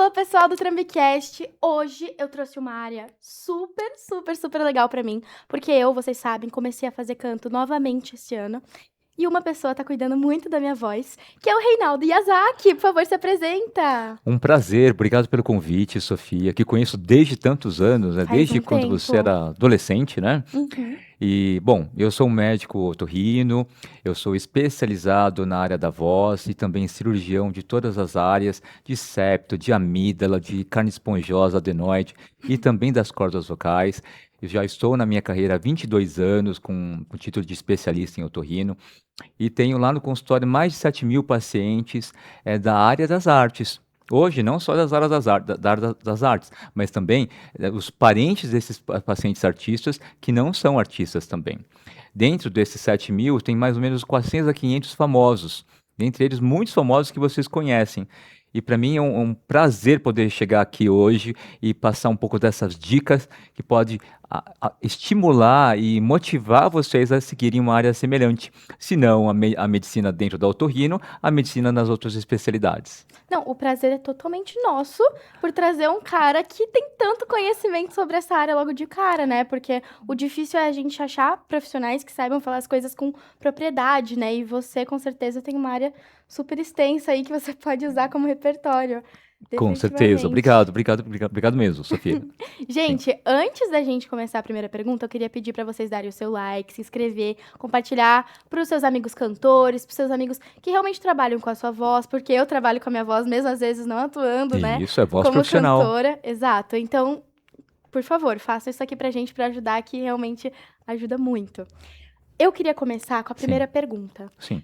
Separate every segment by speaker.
Speaker 1: Alô, pessoal do Trambicast! Hoje eu trouxe uma área super legal pra mim, porque eu, vocês sabem, comecei a fazer canto novamente esse ano. E uma pessoa tá cuidando muito da minha voz, que é o Reinaldo Yazaki. Por favor, se apresenta!
Speaker 2: Um prazer, obrigado pelo convite, Sofia, que conheço desde tantos anos, né?
Speaker 1: Faz
Speaker 2: Desde
Speaker 1: um
Speaker 2: quando você
Speaker 1: tempo.
Speaker 2: era adolescente, né?
Speaker 1: Uhum.
Speaker 2: E, bom, eu sou um médico otorrino, eu sou especializado na área da voz e também cirurgião de todas as áreas, de septo, de amígdala, de carne esponjosa, adenoide e também das cordas vocais. Eu já estou na minha carreira há 22 anos com o título de especialista em otorrino e tenho lá no consultório mais de 7.000 pacientes da área das artes. Hoje, não só das áreas das artes, mas também os parentes desses pacientes artistas que não são artistas também. Dentro desses 7.000, tem mais ou menos 400 a 500 famosos, dentre eles muitos famosos que vocês conhecem. E para mim é um prazer poder chegar aqui hoje e passar um pouco dessas dicas que pode estimular e motivar vocês a seguirem uma área semelhante, se não a medicina dentro da otorrino, a medicina nas outras especialidades.
Speaker 1: Não, o prazer é totalmente nosso por trazer um cara que tem tanto conhecimento sobre essa área logo de cara, né? Porque o difícil é a gente achar profissionais que saibam falar as coisas com propriedade, né? E você, com certeza, tem uma área super extensa aí que você pode usar como repertório.
Speaker 2: Com certeza.
Speaker 1: Definitivamente.
Speaker 2: Obrigado mesmo, Sofia. Sim.
Speaker 1: Gente, antes da gente começar a primeira pergunta, eu queria pedir para vocês darem o seu like, se inscrever, compartilhar para os seus amigos cantores, para os seus amigos que realmente trabalham com a sua voz, porque eu trabalho com a minha voz, mesmo às vezes não atuando, né,
Speaker 2: Isso é voz
Speaker 1: como
Speaker 2: profissional.
Speaker 1: cantora. Exato. Então, por favor, façam isso aqui pra gente para ajudar, que realmente ajuda muito. Eu queria começar com a
Speaker 2: Sim,
Speaker 1: primeira pergunta.
Speaker 2: sim.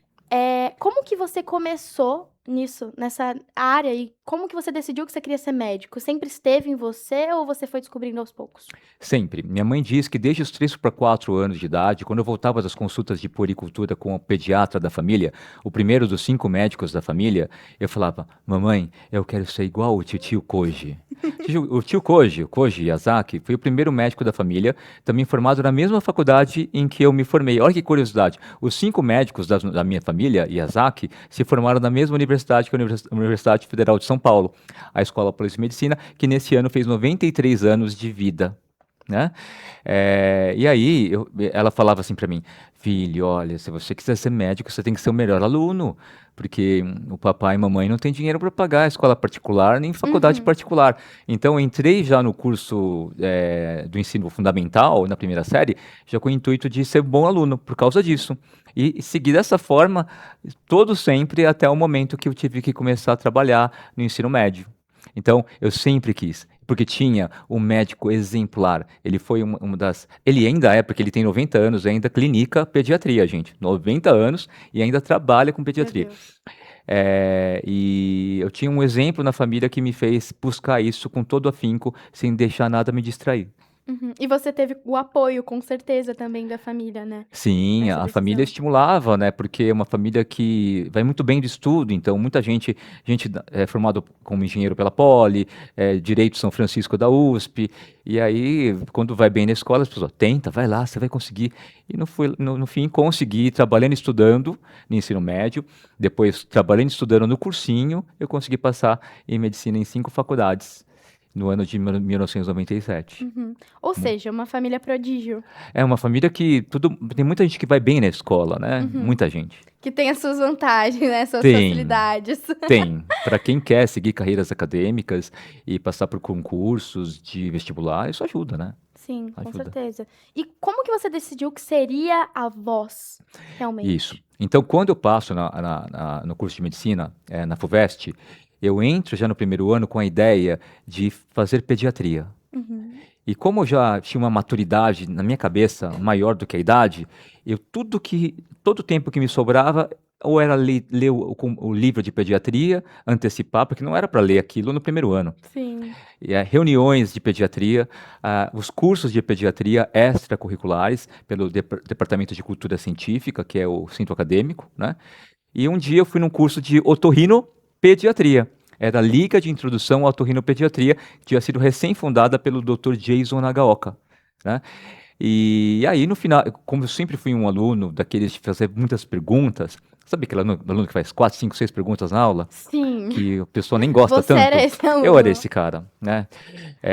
Speaker 1: Como que você começou nisso, nessa área, e como que você decidiu que você queria ser médico? Sempre esteve em você ou você foi descobrindo aos poucos?
Speaker 2: Sempre. Minha mãe diz que desde os 3 para 4 anos de idade, quando eu voltava das consultas de puericultura com o pediatra da família, o primeiro dos 5 médicos da família, eu falava: mamãe, eu quero ser igual o tio Koji. O tio Koji, o Koji Yazaki, foi o primeiro médico da família, também formado na mesma faculdade em que eu me formei. Olha que curiosidade, os 5 médicos da minha família, Yazaki, se formaram na mesma universidade que a Universidade Federal de São Paulo, a Escola Paulista de Medicina, que nesse ano fez 93 anos de vida. Né? E aí, ela falava assim para mim: filho, olha, se você quiser ser médico, você tem que ser o melhor aluno, porque o papai e mamãe não têm dinheiro para pagar a escola particular nem faculdade
Speaker 1: Uhum.
Speaker 2: particular. Então, eu entrei já no curso do ensino fundamental, na primeira série, já com o intuito de ser bom aluno, por causa disso. E seguir dessa forma, todo sempre, até o momento que eu tive que começar a trabalhar no ensino médio. Então, eu sempre quis, porque tinha um médico exemplar. Ele foi uma das. Ele ainda é, porque ele tem 90 anos, ainda clinica pediatria, gente. 90 anos e ainda trabalha com
Speaker 1: Meu
Speaker 2: pediatria.
Speaker 1: Deus.
Speaker 2: E eu tinha um exemplo na família que me fez buscar isso com todo afinco, sem deixar nada me distrair.
Speaker 1: Uhum. E você teve o apoio, com certeza, também da família, né,
Speaker 2: Sim,
Speaker 1: nessa
Speaker 2: a família
Speaker 1: decisão.
Speaker 2: estimulava, né? Porque é uma família que vai muito bem de estudo, então muita gente é formado como engenheiro pela Poli, Direito São Francisco da USP, e aí quando vai bem na escola, as pessoas, tenta, vai lá, você vai conseguir. E no fim consegui, trabalhando e estudando no ensino médio, depois trabalhando e estudando no cursinho, eu consegui passar em medicina em 5 faculdades, no ano de 1997.
Speaker 1: Uhum. Ou seja, uma família prodígio.
Speaker 2: É uma família que tem muita gente que vai bem na escola, né?
Speaker 1: Uhum.
Speaker 2: Muita gente.
Speaker 1: Que tem as suas vantagens, né, suas
Speaker 2: Tem,
Speaker 1: facilidades.
Speaker 2: tem. Para quem quer seguir carreiras acadêmicas e passar por concursos de vestibular, isso ajuda, né?
Speaker 1: Sim, com
Speaker 2: Ajuda.
Speaker 1: certeza. E como que você decidiu que seria a voz,
Speaker 2: Isso.
Speaker 1: realmente?
Speaker 2: Então, quando eu passo no curso de medicina, na FUVEST, eu entro já no primeiro ano com a ideia de fazer pediatria.
Speaker 1: Uhum.
Speaker 2: E como eu já tinha uma maturidade na minha cabeça maior do que a idade, todo o tempo que me sobrava, ou era ler o livro de pediatria, antecipar, porque não era para ler aquilo no primeiro ano.
Speaker 1: Sim.
Speaker 2: Reuniões de pediatria, os cursos de pediatria extracurriculares pelo Departamento de Cultura Científica, que é o centro acadêmico, né? E um dia eu fui num curso de otorrinopediatria. Era a Liga de Introdução à Otorrinopediatria, que tinha sido recém-fundada pelo Dr. Jason Nagaoka, né? E aí, no final, como eu sempre fui um aluno daqueles de fazer muitas perguntas, Sabe aquele aluno que faz 4, 5, 6 perguntas na aula?
Speaker 1: Sim.
Speaker 2: Que a pessoa nem gosta
Speaker 1: Você era
Speaker 2: tanto.
Speaker 1: esse aluno.
Speaker 2: Eu era esse cara, né?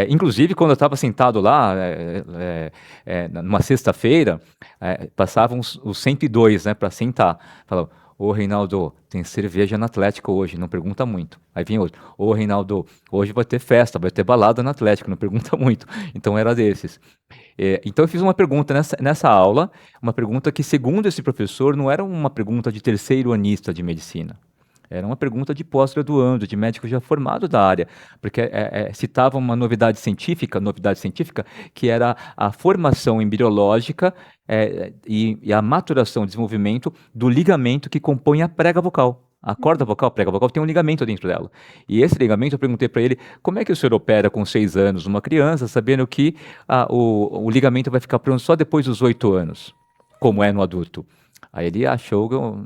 Speaker 2: Inclusive, quando eu estava sentado lá, numa sexta-feira, passavam os 102, né, para sentar. Falavam, ô Reinaldo, tem cerveja na Atlético hoje, não pergunta muito. Aí vinha outro, ô Reinaldo, hoje vai ter festa, vai ter balada na Atlético, não pergunta muito. Então era desses. Então eu fiz uma pergunta nessa aula, uma pergunta que, segundo esse professor, não era uma pergunta de terceiro anista de medicina. Era uma pergunta de pós-graduando, de médico já formado da área, porque citava uma novidade científica, que era a formação embriológica e a maturação, desenvolvimento do ligamento que compõe a prega vocal. A corda vocal, a prega vocal, tem um ligamento dentro dela. E esse ligamento, eu perguntei para ele, como é que o senhor opera com 6 anos uma criança, sabendo que o ligamento vai ficar pronto só depois dos 8 anos, como é no adulto? Aí ele achou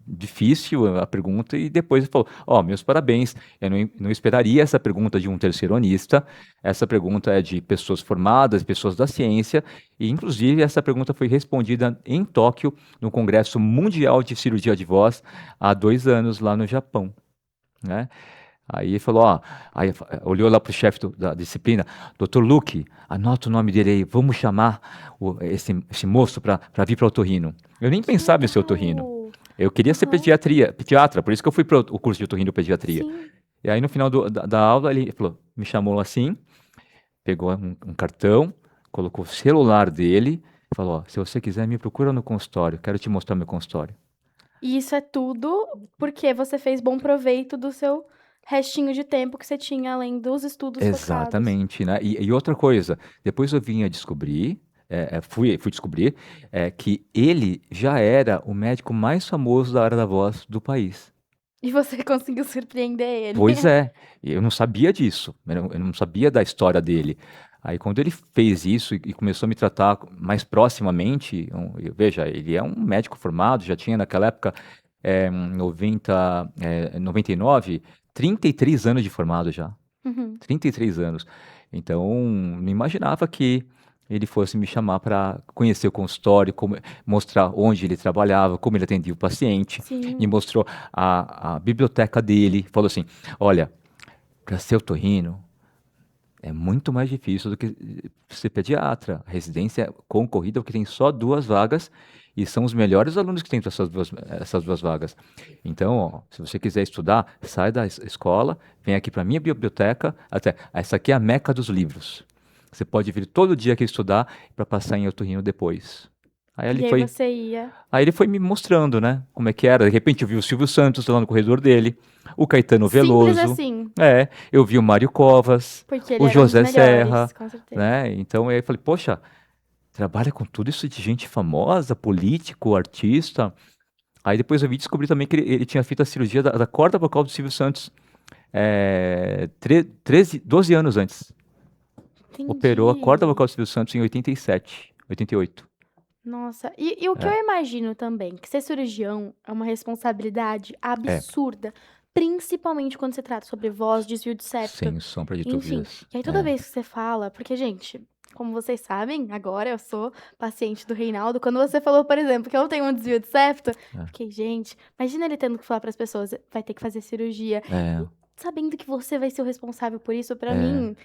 Speaker 2: difícil a pergunta e depois ele falou, meus parabéns, eu não esperaria essa pergunta de um terceironista, essa pergunta é de pessoas formadas, pessoas da ciência, e inclusive essa pergunta foi respondida em Tóquio, no Congresso Mundial de Cirurgia de Voz, há 2 anos lá no Japão, né? Aí ele falou, aí olhou lá para o chefe da disciplina, Dr. Luke, anota o nome dele aí, vamos chamar esse moço para vir para o otorrino. Eu nem pensava em ser otorrino. Eu queria ser pediatra, por isso que eu fui para o curso de otorrinopediatria.
Speaker 1: Sim.
Speaker 2: E aí no final da aula ele falou, me chamou assim, pegou um cartão, colocou o celular dele, falou, se você quiser me procura no consultório, quero te mostrar meu consultório.
Speaker 1: E isso é tudo porque você fez bom proveito do seu restinho de tempo que você tinha além dos estudos focados.
Speaker 2: Exatamente, né? E outra coisa, depois eu vim a descobrir, fui descobrir que ele já era o médico mais famoso da área da voz do país.
Speaker 1: E você conseguiu surpreender ele.
Speaker 2: Pois é, eu não sabia disso, eu não sabia da história dele. Aí quando ele fez isso e começou a me tratar mais proximamente, veja, ele é um médico formado, já tinha naquela época, 99, 33 anos de formado já.
Speaker 1: Uhum.
Speaker 2: 33 anos. Então, não imaginava que ele fosse me chamar para conhecer o consultório, mostrar onde ele trabalhava, como ele atendia o paciente.
Speaker 1: Sim.
Speaker 2: Me mostrou a biblioteca dele. Falou assim, olha, para ser otorrino é muito mais difícil do que ser pediatra. A residência é concorrida porque tem só 2 vagas e são os melhores alunos que tem para essas 2 vagas. Então, se você quiser estudar, sai da escola, vem aqui para a minha biblioteca, essa aqui é a meca dos livros. Você pode vir todo dia aqui estudar para passar em otorrino depois. Aí
Speaker 1: você ia.
Speaker 2: Aí ele foi me mostrando, né, como é que era. De repente eu vi o Silvio Santos lá no corredor dele, o Caetano Veloso.
Speaker 1: Simples assim.
Speaker 2: Eu vi o Mário Covas,
Speaker 1: Porque ele
Speaker 2: o
Speaker 1: era um dos
Speaker 2: José
Speaker 1: melhores,
Speaker 2: Serra,
Speaker 1: com certeza.
Speaker 2: né? Então aí eu falei, poxa, trabalha com tudo isso de gente famosa, político, artista. Aí depois eu vi descobrir também que ele tinha feito a cirurgia da corda vocal do Silvio Santos 12 anos antes.
Speaker 1: Entendi.
Speaker 2: Operou a corda vocal do Silvio Santos em 87, 88.
Speaker 1: Nossa, e o que eu imagino também, que ser cirurgião é uma responsabilidade absurda, principalmente quando se trata sobre voz, desvio de septo.
Speaker 2: Sem sombra de
Speaker 1: Enfim,
Speaker 2: dúvidas.
Speaker 1: e aí toda vez que você fala, porque, gente, como vocês sabem, agora eu sou paciente do Reinaldo. Quando você falou, por exemplo, que eu tenho um desvio de septo, fiquei, gente, imagina ele tendo que falar para as pessoas, vai ter que fazer cirurgia. Sabendo que você vai ser o responsável por isso, para mim,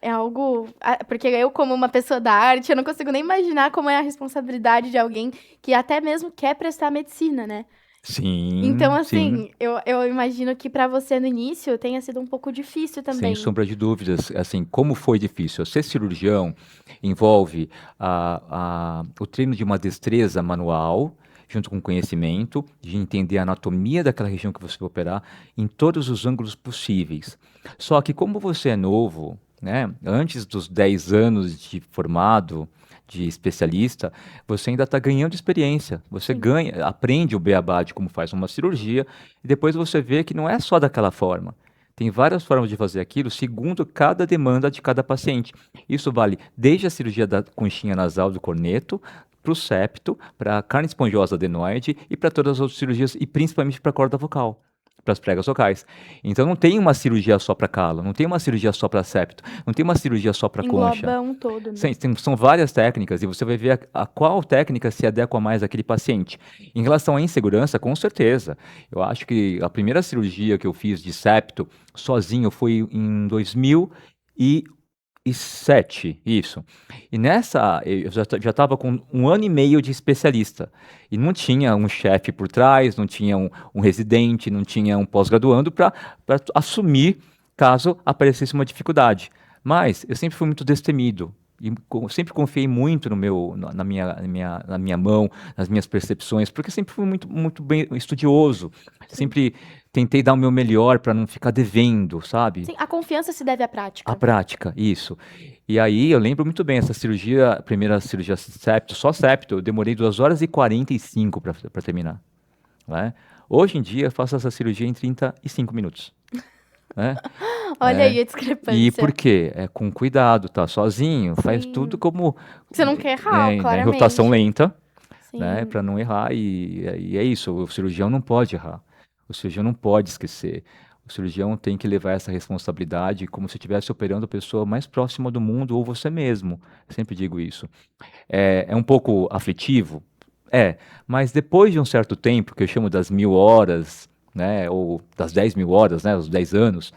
Speaker 1: é algo. Porque eu, como uma pessoa da arte, eu não consigo nem imaginar como é a responsabilidade de alguém que até mesmo quer prestar medicina, né?
Speaker 2: Sim.
Speaker 1: Então, assim,
Speaker 2: sim.
Speaker 1: eu imagino que para você no início tenha sido um pouco difícil também.
Speaker 2: Sem sombra de dúvidas. Assim, como foi difícil? Ser cirurgião envolve o treino de uma destreza manual, junto com conhecimento, de entender a anatomia daquela região que você vai operar em todos os ângulos possíveis. Só que como você é novo, né, antes dos 10 anos de formado, de especialista, você ainda está ganhando experiência. Você aprende o beabá de como faz uma cirurgia e depois você vê que não é só daquela forma. Tem várias formas de fazer aquilo segundo cada demanda de cada paciente. Isso vale desde a cirurgia da conchinha nasal do corneto, para o septo, para a carne esponjosa adenoide e para todas as outras cirurgias e principalmente para a corda vocal. para as pregas locais. Então não tem uma cirurgia só para calo, não tem uma cirurgia só para septo, não tem uma cirurgia só para concha.
Speaker 1: Engloba um todo, né?
Speaker 2: São várias técnicas e você vai ver a qual técnica se adequa mais àquele paciente. Em relação à insegurança, com certeza. Eu acho que a primeira cirurgia que eu fiz de septo sozinho foi em 2007, isso. E nessa, eu já estava com 1 ano e meio de especialista. E não tinha um chefe por trás, não tinha um residente, não tinha um pós-graduando para assumir caso aparecesse uma dificuldade. Mas eu sempre fui muito destemido. E sempre confiei muito no na minha mão, nas minhas percepções, porque sempre fui muito, muito bem estudioso.
Speaker 1: Sim.
Speaker 2: Sempre tentei dar o meu melhor para não ficar devendo, sabe?
Speaker 1: Sim, a confiança se deve à prática.
Speaker 2: A prática, isso. E aí eu lembro muito bem, essa cirurgia, a primeira cirurgia septo, só septo, eu demorei 2 horas e 45 para terminar. Né? Hoje em dia eu faço essa cirurgia em 35 minutos. Né?
Speaker 1: Olha aí a discrepância.
Speaker 2: E por quê? É com cuidado, tá sozinho, faz
Speaker 1: Sim.
Speaker 2: tudo como...
Speaker 1: Você não quer errar,
Speaker 2: em
Speaker 1: claramente.
Speaker 2: rotação lenta,
Speaker 1: Sim.
Speaker 2: né, para não errar, e é isso, o cirurgião não pode errar, o cirurgião não pode esquecer, o cirurgião tem que levar essa responsabilidade como se estivesse operando a pessoa mais próxima do mundo ou você mesmo, eu sempre digo isso. É um pouco aflitivo? Mas depois de um certo tempo, que eu chamo das 1000 horas, né, ou das 10.000 horas, né, os 10 anos,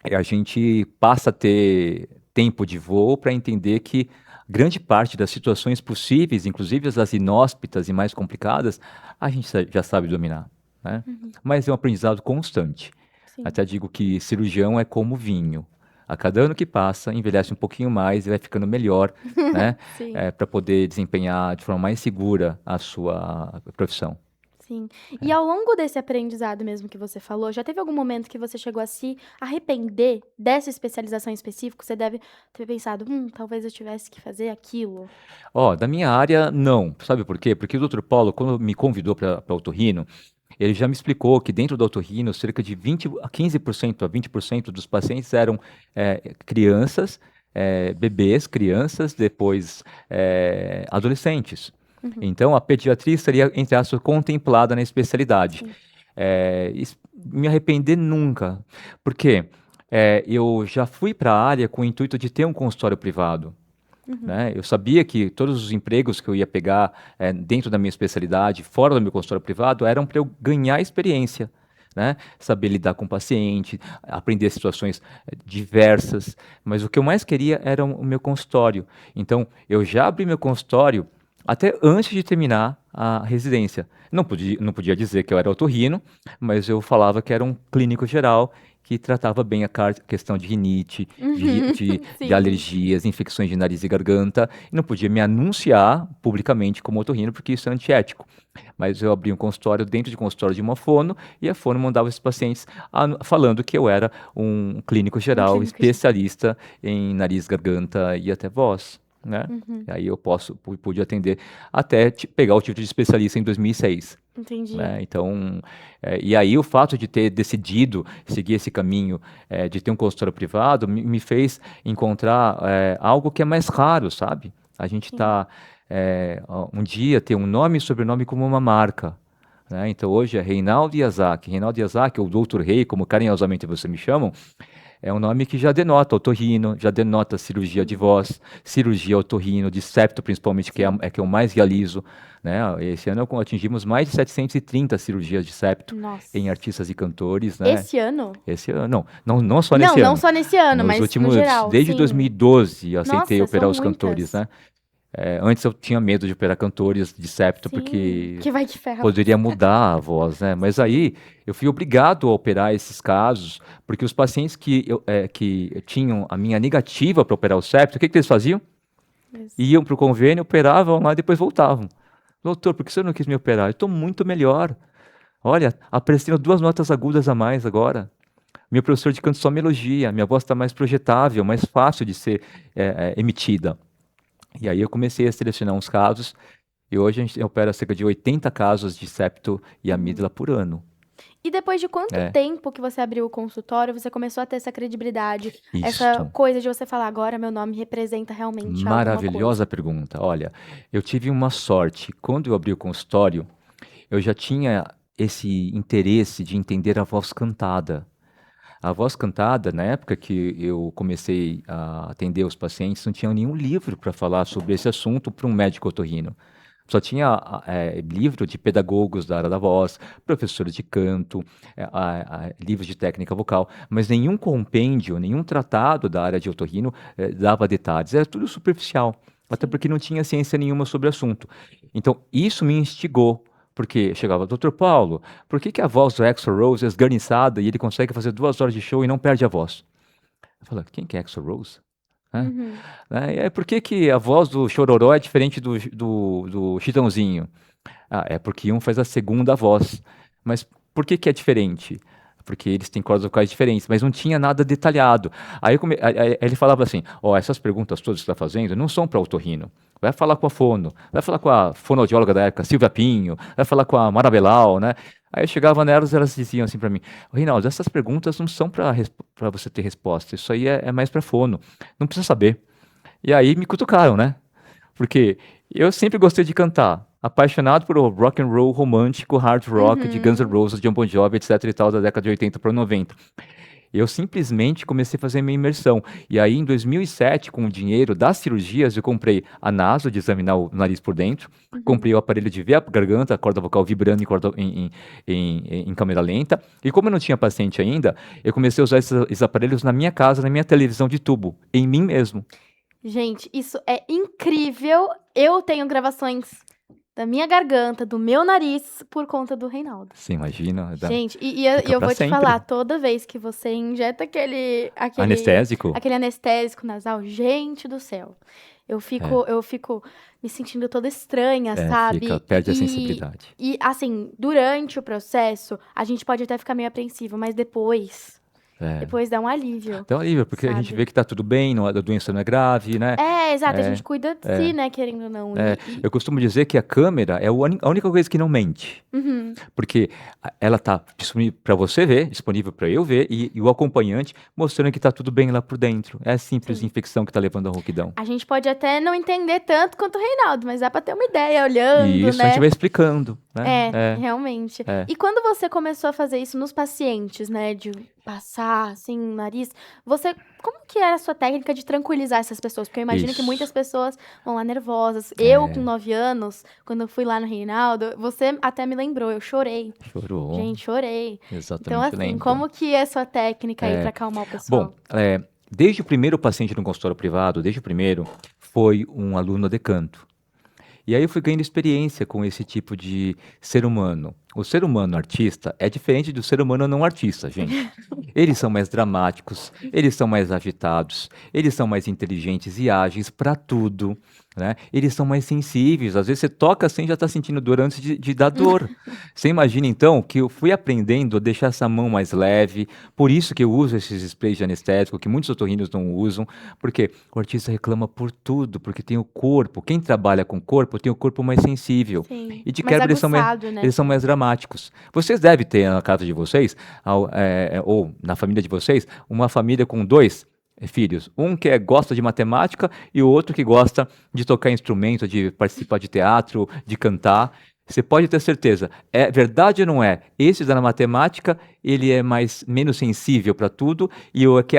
Speaker 2: a gente passa a ter tempo de voo para entender que grande parte das situações possíveis, inclusive as inóspitas e mais complicadas, a gente já sabe dominar. Né? Mas é um aprendizado constante.
Speaker 1: Sim.
Speaker 2: Até digo que cirurgião é como vinho. A cada ano que passa, envelhece um pouquinho mais e vai ficando melhor, né?
Speaker 1: Sim.
Speaker 2: Para poder desempenhar de forma mais segura a sua profissão.
Speaker 1: Sim. E ao longo desse aprendizado mesmo que você falou, já teve algum momento que você chegou a se arrepender dessa especialização em específico? Você deve ter pensado, talvez eu tivesse que fazer aquilo.
Speaker 2: Da minha área, não. Sabe por quê? Porque o Dr. Paulo, quando me convidou para otorrino, ele já me explicou que dentro do otorrino, cerca de 15% a 20% dos pacientes eram crianças, bebês, crianças, depois adolescentes. Então, a pediatria estaria, entre aspas, contemplada na especialidade. Me arrepender nunca. Por quê? Eu já fui para a área com o intuito de ter um consultório privado. Né? Eu sabia que todos os empregos que eu ia pegar dentro da minha especialidade, fora do meu consultório privado, eram para eu ganhar experiência. Né? Saber lidar com o paciente, aprender situações diversas. Mas o que eu mais queria era o meu consultório. Então, eu já abri meu consultório até antes de terminar a residência. Não podia dizer que eu era otorrino, mas eu falava que era um clínico geral que tratava bem a questão de rinite, de alergias, infecções de nariz e garganta. E não podia me anunciar publicamente como otorrino, porque isso é antiético. Mas eu abri um consultório dentro de consultório de uma fono, e a fono mandava esses pacientes falando que eu era um clínico geral, especialista em nariz, garganta e até voz. Né? Aí eu pude atender até pegar o título de especialista em 2006.
Speaker 1: Entendi.
Speaker 2: Né? Então, e aí o fato de ter decidido seguir esse caminho de ter um consultório privado me fez encontrar algo que é mais raro, sabe? A gente um dia ter um nome e sobrenome como uma marca. Né? Então hoje é Reinaldo Yazaki. Reinaldo Yazaki, ou Dr. Rei, como carinhosamente vocês me chamam, é um nome que já denota otorrino, já denota cirurgia de voz, cirurgia otorrino, de septo principalmente, que é que eu mais realizo. Né? Esse ano atingimos mais de 730 cirurgias de septo.
Speaker 1: Nossa.
Speaker 2: Em artistas e cantores. Né?
Speaker 1: Esse ano?
Speaker 2: Esse ano, não só nesse ano.
Speaker 1: Não só nesse ano, mas
Speaker 2: últimos,
Speaker 1: no geral.
Speaker 2: Desde
Speaker 1: sim.
Speaker 2: 2012 eu aceitei operar os
Speaker 1: muitas.
Speaker 2: cantores. Né? Antes eu tinha medo de operar cantores de septo, porque
Speaker 1: que vai que ferra
Speaker 2: poderia mudar a voz, né? Mas aí eu fui obrigado a operar esses casos, porque os pacientes que tinham a minha negativa para operar o septo, o que eles faziam?
Speaker 1: Isso.
Speaker 2: Iam para o convênio, operavam lá e depois voltavam. Doutor, por que você não quis me operar? Eu estou muito melhor. Olha, apresentando 2 notas agudas a mais agora. Meu professor de canto só me elogia, minha voz está mais projetável, mais fácil de ser emitida. E aí eu comecei a selecionar uns casos, e hoje a gente opera cerca de 80 casos de septo e amígdala por ano.
Speaker 1: E depois de quanto tempo que você abriu o consultório, você começou a ter essa credibilidade?
Speaker 2: Isso.
Speaker 1: Essa coisa de você falar, agora meu nome representa realmente
Speaker 2: Maravilhosa pergunta. Olha, eu tive uma sorte. Quando eu abri o consultório, eu já tinha esse interesse de entender a voz cantada. A voz cantada, na época que eu comecei a atender os pacientes, não tinha nenhum livro para falar sobre esse assunto para um médico otorrino. Só tinha livro de pedagogos da área da voz, professores de canto, livros de técnica vocal, mas nenhum compêndio, nenhum tratado da área de otorrino dava detalhes. Era tudo superficial, até
Speaker 1: Sim.
Speaker 2: porque não tinha ciência nenhuma sobre o assunto. Então, isso me instigou, porque chegava, Dr. Paulo, por que a voz do Axl Rose é esganiçada e ele consegue fazer 2 horas de show e não perde a voz? Eu falo, quem que é Axl Rose? Né?
Speaker 1: Uhum.
Speaker 2: Por que a voz do Chororó é diferente do Chitãozinho? É porque um faz a segunda voz. Mas por que é diferente? Porque eles têm cordas vocais diferentes, mas não tinha nada detalhado. Aí ele falava assim, essas perguntas todas que você está fazendo não são para otorrino. Vai falar com a fono, vai falar com a fonoaudióloga da época, Silvia Pinho, vai falar com a Mara Belal, né? Aí eu chegava nelas e elas diziam assim para mim, Reinaldo, essas perguntas não são para você ter resposta, isso aí é mais para fono, não precisa saber. E aí me cutucaram, né? Porque eu sempre gostei de cantar, apaixonado por rock and roll romântico, hard rock de Guns N'
Speaker 1: Uhum.
Speaker 2: Roses, John Bon Jovi, etc e tal, da década de 80 para 90. Eu simplesmente comecei a fazer minha imersão. E aí, em 2007, com o dinheiro das cirurgias, eu comprei a naso de examinar o nariz por dentro,
Speaker 1: Uhum.
Speaker 2: comprei o aparelho de ver a garganta, a corda vocal vibrando em câmera lenta. E como eu não tinha paciente ainda, eu comecei a usar esses aparelhos na minha casa, na minha televisão de tubo, em mim mesmo.
Speaker 1: Gente, isso é incrível. Eu tenho gravações da minha garganta, do meu nariz, por conta do Reinaldo.
Speaker 2: Você imagina?
Speaker 1: Gente, e
Speaker 2: Fica
Speaker 1: eu
Speaker 2: para
Speaker 1: vou te falar,
Speaker 2: sempre.
Speaker 1: toda vez que você injeta
Speaker 2: Anestésico?
Speaker 1: aquele anestésico nasal, gente do céu,
Speaker 2: É,
Speaker 1: eu fico me sentindo toda estranha,
Speaker 2: fica,
Speaker 1: sabe?
Speaker 2: perde a sensibilidade.
Speaker 1: Assim, durante o processo, a gente pode até ficar meio apreensivo, mas
Speaker 2: É.
Speaker 1: depois dá um alívio,
Speaker 2: Então, alívio, porque a gente vê
Speaker 1: sabe?
Speaker 2: que tá tudo bem, a doença não é grave, né?
Speaker 1: É, exato, a
Speaker 2: É,
Speaker 1: gente cuida de si,
Speaker 2: é,
Speaker 1: né, querendo ou não.
Speaker 2: eu costumo dizer que a câmera é a única coisa que não mente.
Speaker 1: Uhum,
Speaker 2: Porque ela tá disponível para você ver, disponível para eu ver, e o acompanhante mostrando que tá tudo bem lá por dentro. É a simples
Speaker 1: sim.
Speaker 2: infecção que tá levando à rouquidão.
Speaker 1: A gente pode até não entender tanto quanto o Reinaldo, mas dá pra ter uma ideia olhando,
Speaker 2: E isso a gente
Speaker 1: né?
Speaker 2: vai explicando, né?
Speaker 1: É, realmente.
Speaker 2: É.
Speaker 1: E quando você começou a fazer isso nos pacientes, né, de passar, assim, o nariz, como que era a sua técnica de tranquilizar essas pessoas? Porque eu imagino que muitas
Speaker 2: Isso.
Speaker 1: pessoas vão lá nervosas. Eu, com
Speaker 2: É,
Speaker 1: 9 anos, quando eu fui lá no Reinaldo, você até me lembrou, eu chorei.
Speaker 2: chorou.
Speaker 1: Gente, chorei. Então,
Speaker 2: Exatamente,
Speaker 1: assim,
Speaker 2: lembro.
Speaker 1: como que é a sua técnica aí pra acalmar o
Speaker 2: Bom,
Speaker 1: pessoal?
Speaker 2: desde o primeiro paciente no consultório privado, desde o primeiro, foi um aluno de canto. E aí eu fui ganhando experiência com esse tipo de ser humano. O ser humano artista é diferente do ser humano não artista, gente. Eles são mais dramáticos, eles são mais agitados, eles são mais inteligentes e ágeis para tudo, né? Eles são mais sensíveis. Às vezes você toca assim e já está sentindo dor antes de dar dor. Você imagina então que eu fui aprendendo a deixar essa mão mais leve. Por isso que eu uso esses sprays de anestésico que muitos otorrinos não usam, porque o artista reclama por tudo, porque tem o corpo. Quem trabalha com o corpo tem o corpo mais sensível.
Speaker 1: Sim,
Speaker 2: E de
Speaker 1: mais
Speaker 2: quebra
Speaker 1: aguçado, né,
Speaker 2: eles são mais
Speaker 1: também.
Speaker 2: dramáticos. Vocês devem ter na casa de vocês, ou na família de vocês, uma família com dois filhos. Um que gosta de matemática e o outro que gosta de tocar instrumento, de participar de teatro, de cantar. Você pode ter certeza. É verdade ou não é? Esse da matemática, ele é menos sensível para tudo, e o que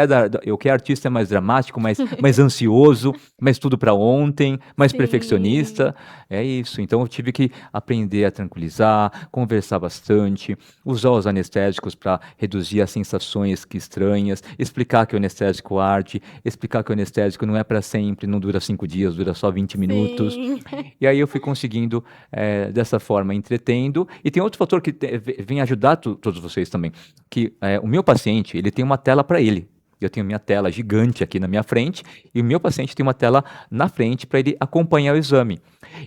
Speaker 2: é artista é mais dramático, mais ansioso, mais tudo para ontem, mais
Speaker 1: Sim,
Speaker 2: perfeccionista. É isso. Então eu tive que aprender a tranquilizar, conversar bastante, usar os anestésicos para reduzir as sensações que estranhas, explicar que o anestésico arde, explicar que o anestésico não é para sempre, não dura 5 dias, dura só 20 minutos.
Speaker 1: sim.
Speaker 2: E aí eu fui conseguindo, dessa forma, entretendo. E tem outro fator que vem ajudar todos vocês também, que o meu paciente, ele tem uma tela para ele. Eu tenho minha tela gigante aqui na minha frente e o meu paciente tem uma tela na frente para ele acompanhar o exame.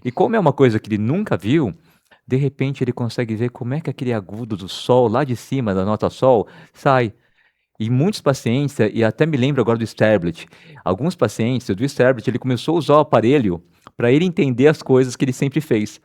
Speaker 2: E como é uma coisa que ele nunca viu, de repente ele consegue ver como é que aquele agudo do sol, lá de cima da nota sol, sai. E muitos pacientes, e até me lembro agora do Sterblit, alguns pacientes do Sterblit, ele começou a usar o aparelho para ele entender as coisas que ele sempre fez.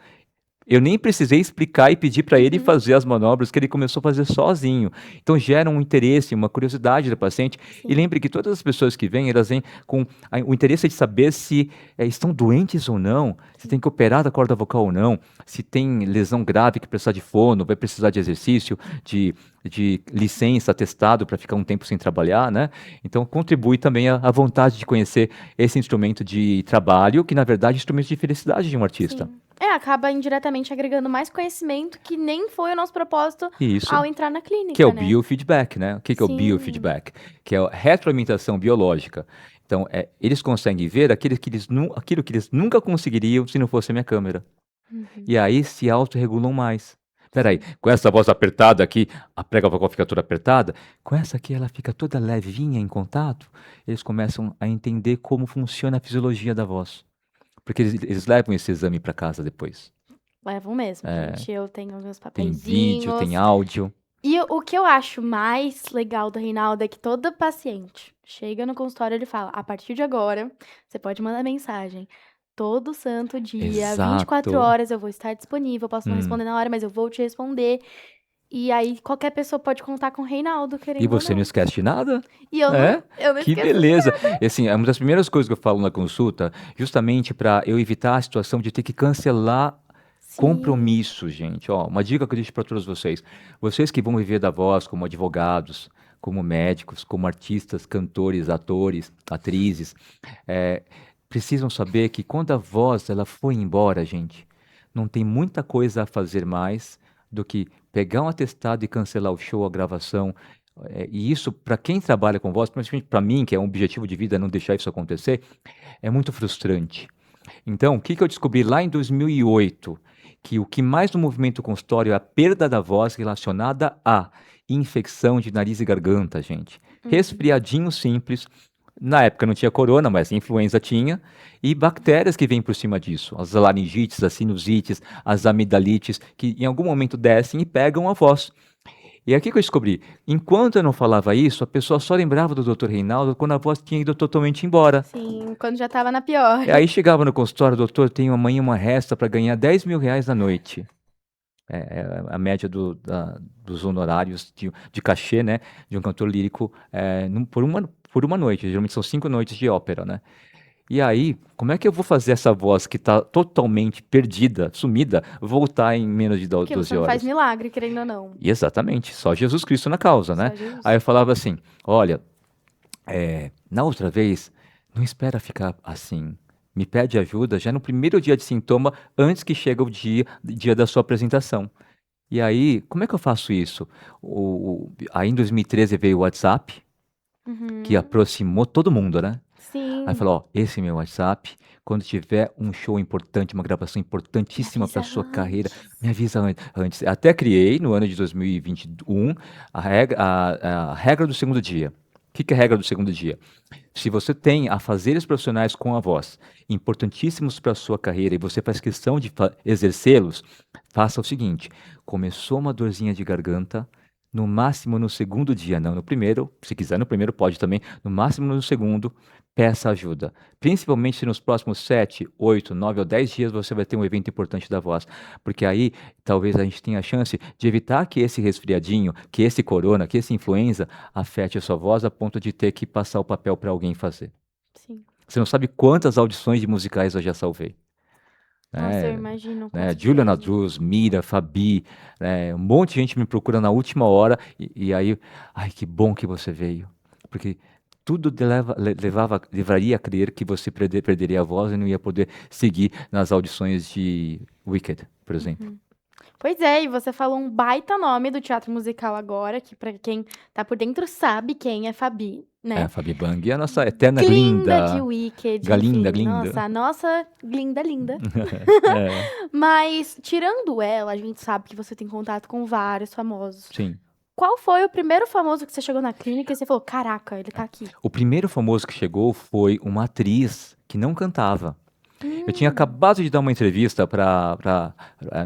Speaker 2: Eu nem precisei explicar e pedir para ele
Speaker 1: Uhum.
Speaker 2: fazer as manobras que ele começou a fazer sozinho. Então gera um interesse, uma curiosidade do paciente. E
Speaker 1: Sim.
Speaker 2: lembre que todas as pessoas que vêm, elas vêm com o interesse de saber se estão doentes ou não, se tem
Speaker 1: Sim.
Speaker 2: que operar da corda vocal ou não, se tem lesão grave que precisar de fono, vai precisar de exercício, de licença, atestado para ficar um tempo sem trabalhar, né? Então contribui também a vontade de conhecer esse instrumento de trabalho, que na verdade é instrumento de felicidade de um artista.
Speaker 1: Sim. Acaba indiretamente agregando mais conhecimento que nem foi o nosso propósito
Speaker 2: Isso.
Speaker 1: ao entrar na
Speaker 2: Que é o
Speaker 1: clínica, né?
Speaker 2: biofeedback, né? O que é o
Speaker 1: Sim.
Speaker 2: biofeedback? Que é a retroalimentação biológica. Então, eles conseguem ver aquilo que eles nunca conseguiriam se não fosse a minha câmera.
Speaker 1: Uhum.
Speaker 2: E aí se autorregulam mais. Peraí,
Speaker 1: Sim.
Speaker 2: com essa voz apertada aqui, a prega vocal fica toda apertada, com essa aqui ela fica toda levinha em contato, eles começam a entender como funciona a fisiologia da voz. Porque eles levam esse exame para casa depois.
Speaker 1: Levam mesmo,
Speaker 2: É,
Speaker 1: gente. Eu tenho meus
Speaker 2: tem vídeo,
Speaker 1: papeizinhos.
Speaker 2: tem áudio.
Speaker 1: E o que eu acho mais legal do Reinaldo é que todo paciente chega no consultório e ele fala: a partir de agora, você pode mandar mensagem. Todo santo dia, 24
Speaker 2: Exato.
Speaker 1: horas eu vou estar disponível. Posso não
Speaker 2: Hum.
Speaker 1: responder na hora, mas eu vou te responder. E aí, qualquer pessoa pode contar com o Reinaldo,
Speaker 2: E
Speaker 1: querendo ou
Speaker 2: você não
Speaker 1: não.
Speaker 2: esquece de nada?
Speaker 1: E
Speaker 2: É?
Speaker 1: eu não
Speaker 2: Que
Speaker 1: esqueço.
Speaker 2: beleza. E assim, é uma das primeiras coisas que eu falo na consulta, justamente para eu evitar a situação de ter que cancelar
Speaker 1: Sim.
Speaker 2: compromisso, gente. Ó, uma dica que eu deixo para todos vocês. Vocês que vão viver da voz como advogados, como médicos, como artistas, cantores, atores, atrizes, é, precisam saber que quando a voz ela foi embora, gente, não tem muita coisa a fazer mais do que pegar um atestado e cancelar o show, a gravação. E isso, para quem trabalha com voz, principalmente para mim, que é um objetivo de vida não deixar isso acontecer, é muito frustrante. Então, o que eu descobri lá em 2008? Que o que mais no movimento consultório é a perda da voz relacionada à infecção de nariz e garganta, gente.
Speaker 1: Uhum.
Speaker 2: Resfriadinho simples. Na época não tinha corona, mas influenza tinha. E bactérias que vêm por cima disso. As laringites, as sinusites, as amidalites, que em algum momento descem e pegam a voz. E aqui que eu descobri, enquanto eu não falava isso, a pessoa só lembrava do Dr. Reinaldo quando a voz tinha ido totalmente embora.
Speaker 1: Sim, quando já tava na pior.
Speaker 2: E aí chegava no consultório, doutor, tenho amanhã uma resta para ganhar R$ 10.000 na noite. É a média dos honorários de cachê, né, de um cantor lírico por uma noite. Geralmente são 5 noites de ópera, né? E aí, como é que eu vou fazer essa voz que está totalmente perdida, sumida, voltar em menos de
Speaker 1: Porque
Speaker 2: 12
Speaker 1: você não faz
Speaker 2: horas?
Speaker 1: milagre, querendo ou não.
Speaker 2: E exatamente, só Jesus Cristo na causa, né?
Speaker 1: Só Jesus.
Speaker 2: Aí eu falava assim, olha, na outra vez, não espera ficar assim. Me pede ajuda já no primeiro dia de sintoma, antes que chegue o dia da sua apresentação. E aí, como é que eu faço isso? Aí em 2013 veio o WhatsApp, que
Speaker 1: Uhum.
Speaker 2: aproximou todo mundo, né? Aí
Speaker 1: Sim.
Speaker 2: falou, ó, esse é meu WhatsApp, quando tiver um show importante, uma gravação
Speaker 1: Me
Speaker 2: importantíssima para
Speaker 1: avisa
Speaker 2: sua carreira,
Speaker 1: antes.
Speaker 2: me avisa antes. Até criei, no ano de 2021, a regra do segundo dia. O que é a regra do segundo dia? Se você tem afazeres profissionais com a voz, importantíssimos para a sua carreira, e você faz questão de exercê-los, faça o seguinte: começou uma dorzinha de garganta, no máximo no segundo dia, não no primeiro, se quiser no primeiro pode também, no máximo no segundo, peça ajuda. Principalmente se nos próximos 7, 8, 9 ou 10 dias você vai ter um evento importante da voz, porque aí talvez a gente tenha a chance de evitar que esse resfriadinho, que esse corona, que esse influenza afete a sua voz a ponto de ter que passar o papel para alguém fazer.
Speaker 1: Sim.
Speaker 2: Você não sabe quantas audições de musicais eu já salvei.
Speaker 1: Nossa, eu
Speaker 2: Né?
Speaker 1: imagino, com
Speaker 2: Né? Juliana
Speaker 1: certeza.
Speaker 2: Druz, Mira, Fabi, né? Um monte de gente me procura na última hora e aí, ai, que bom que você veio. Porque tudo levaria a crer que você perderia a voz e não ia poder seguir nas audições de Wicked, por exemplo.
Speaker 1: Uhum. Pois é, e você falou um baita nome do teatro musical agora, que pra quem tá por dentro sabe quem é Fabi,
Speaker 2: É, a
Speaker 1: né?
Speaker 2: Fabi Bang é a nossa eterna
Speaker 1: Glinda de
Speaker 2: Glinda.
Speaker 1: Wicked,
Speaker 2: Galinda,
Speaker 1: enfim,
Speaker 2: Glinda.
Speaker 1: nossa, a nossa Glinda linda.
Speaker 2: É,
Speaker 1: Mas, tirando ela, a gente sabe que você tem contato com vários famosos.
Speaker 2: sim.
Speaker 1: Qual foi o primeiro famoso que você chegou na clínica e você falou, caraca, ele tá aqui?
Speaker 2: O primeiro famoso que chegou foi uma atriz que não cantava. Eu tinha
Speaker 1: Hum,
Speaker 2: acabado de dar uma entrevista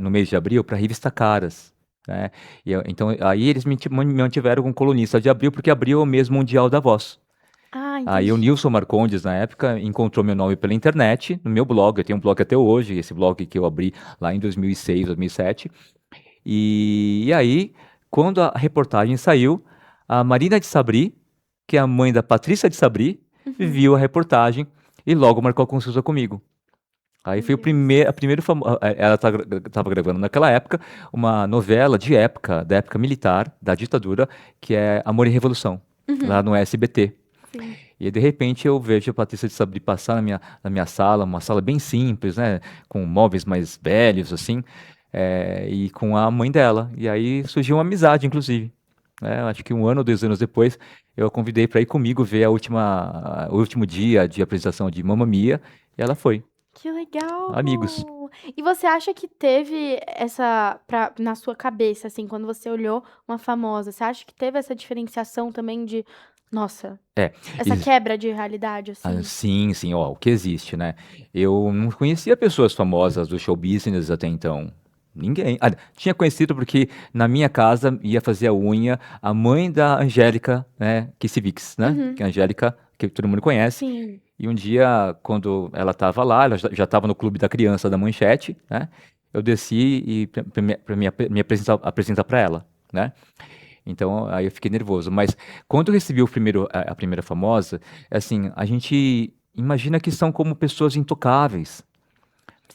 Speaker 2: no mês de abril para a revista Caras. Né? Então, aí eles me mantiveram como colunista de abril, porque abril é o mês mundial da voz.
Speaker 1: Ah,
Speaker 2: Aí o
Speaker 1: entendi.
Speaker 2: Nilson Marcondes, na época, encontrou meu nome pela internet, no meu blog. Eu tenho um blog até hoje, esse blog que eu abri lá em 2006, 2007. E aí, quando a reportagem saiu, a Marina de Sabri, que é a mãe da Patrícia de Sabri,
Speaker 1: Uhum.
Speaker 2: viu a reportagem e logo marcou a consulta comigo. Aí
Speaker 1: Meu
Speaker 2: foi
Speaker 1: Deus.
Speaker 2: a primeira ela estava gravando naquela época uma novela de época, da época militar, da ditadura, que é Amor e Revolução, lá
Speaker 1: Uhum.
Speaker 2: no SBT.
Speaker 1: Sim.
Speaker 2: E de repente eu vejo a Patrícia de Sabri passar na minha sala, uma sala bem simples, né, com móveis mais velhos, assim, e com a mãe dela. E aí surgiu uma amizade, inclusive. Eu acho que 1 ano ou 2 anos depois, eu a convidei para ir comigo ver o último dia de apresentação de Mamma Mia, e ela foi.
Speaker 1: Que legal!
Speaker 2: Amigos.
Speaker 1: E você acha que teve na sua cabeça, assim, quando você olhou uma famosa, você acha que teve essa diferenciação também de, nossa,
Speaker 2: É,
Speaker 1: essa
Speaker 2: ex-
Speaker 1: quebra de realidade, assim?
Speaker 2: sim, sim, ó, o que existe, né? Eu não conhecia pessoas famosas do show business até então. Ninguém. Ah, tinha conhecido porque na minha casa ia fazer a unha a mãe da Angélica, né? Kissivix, né? Que
Speaker 1: Uhum.
Speaker 2: é a Angélica, que todo mundo conhece.
Speaker 1: Sim.
Speaker 2: E um dia, quando ela estava lá, ela já estava no clube da criança da Manchete, né? Eu desci e para me apresentar para ela, né? Então, aí eu fiquei nervoso. Mas quando eu recebi a primeira famosa, assim, a gente imagina que são como pessoas intocáveis,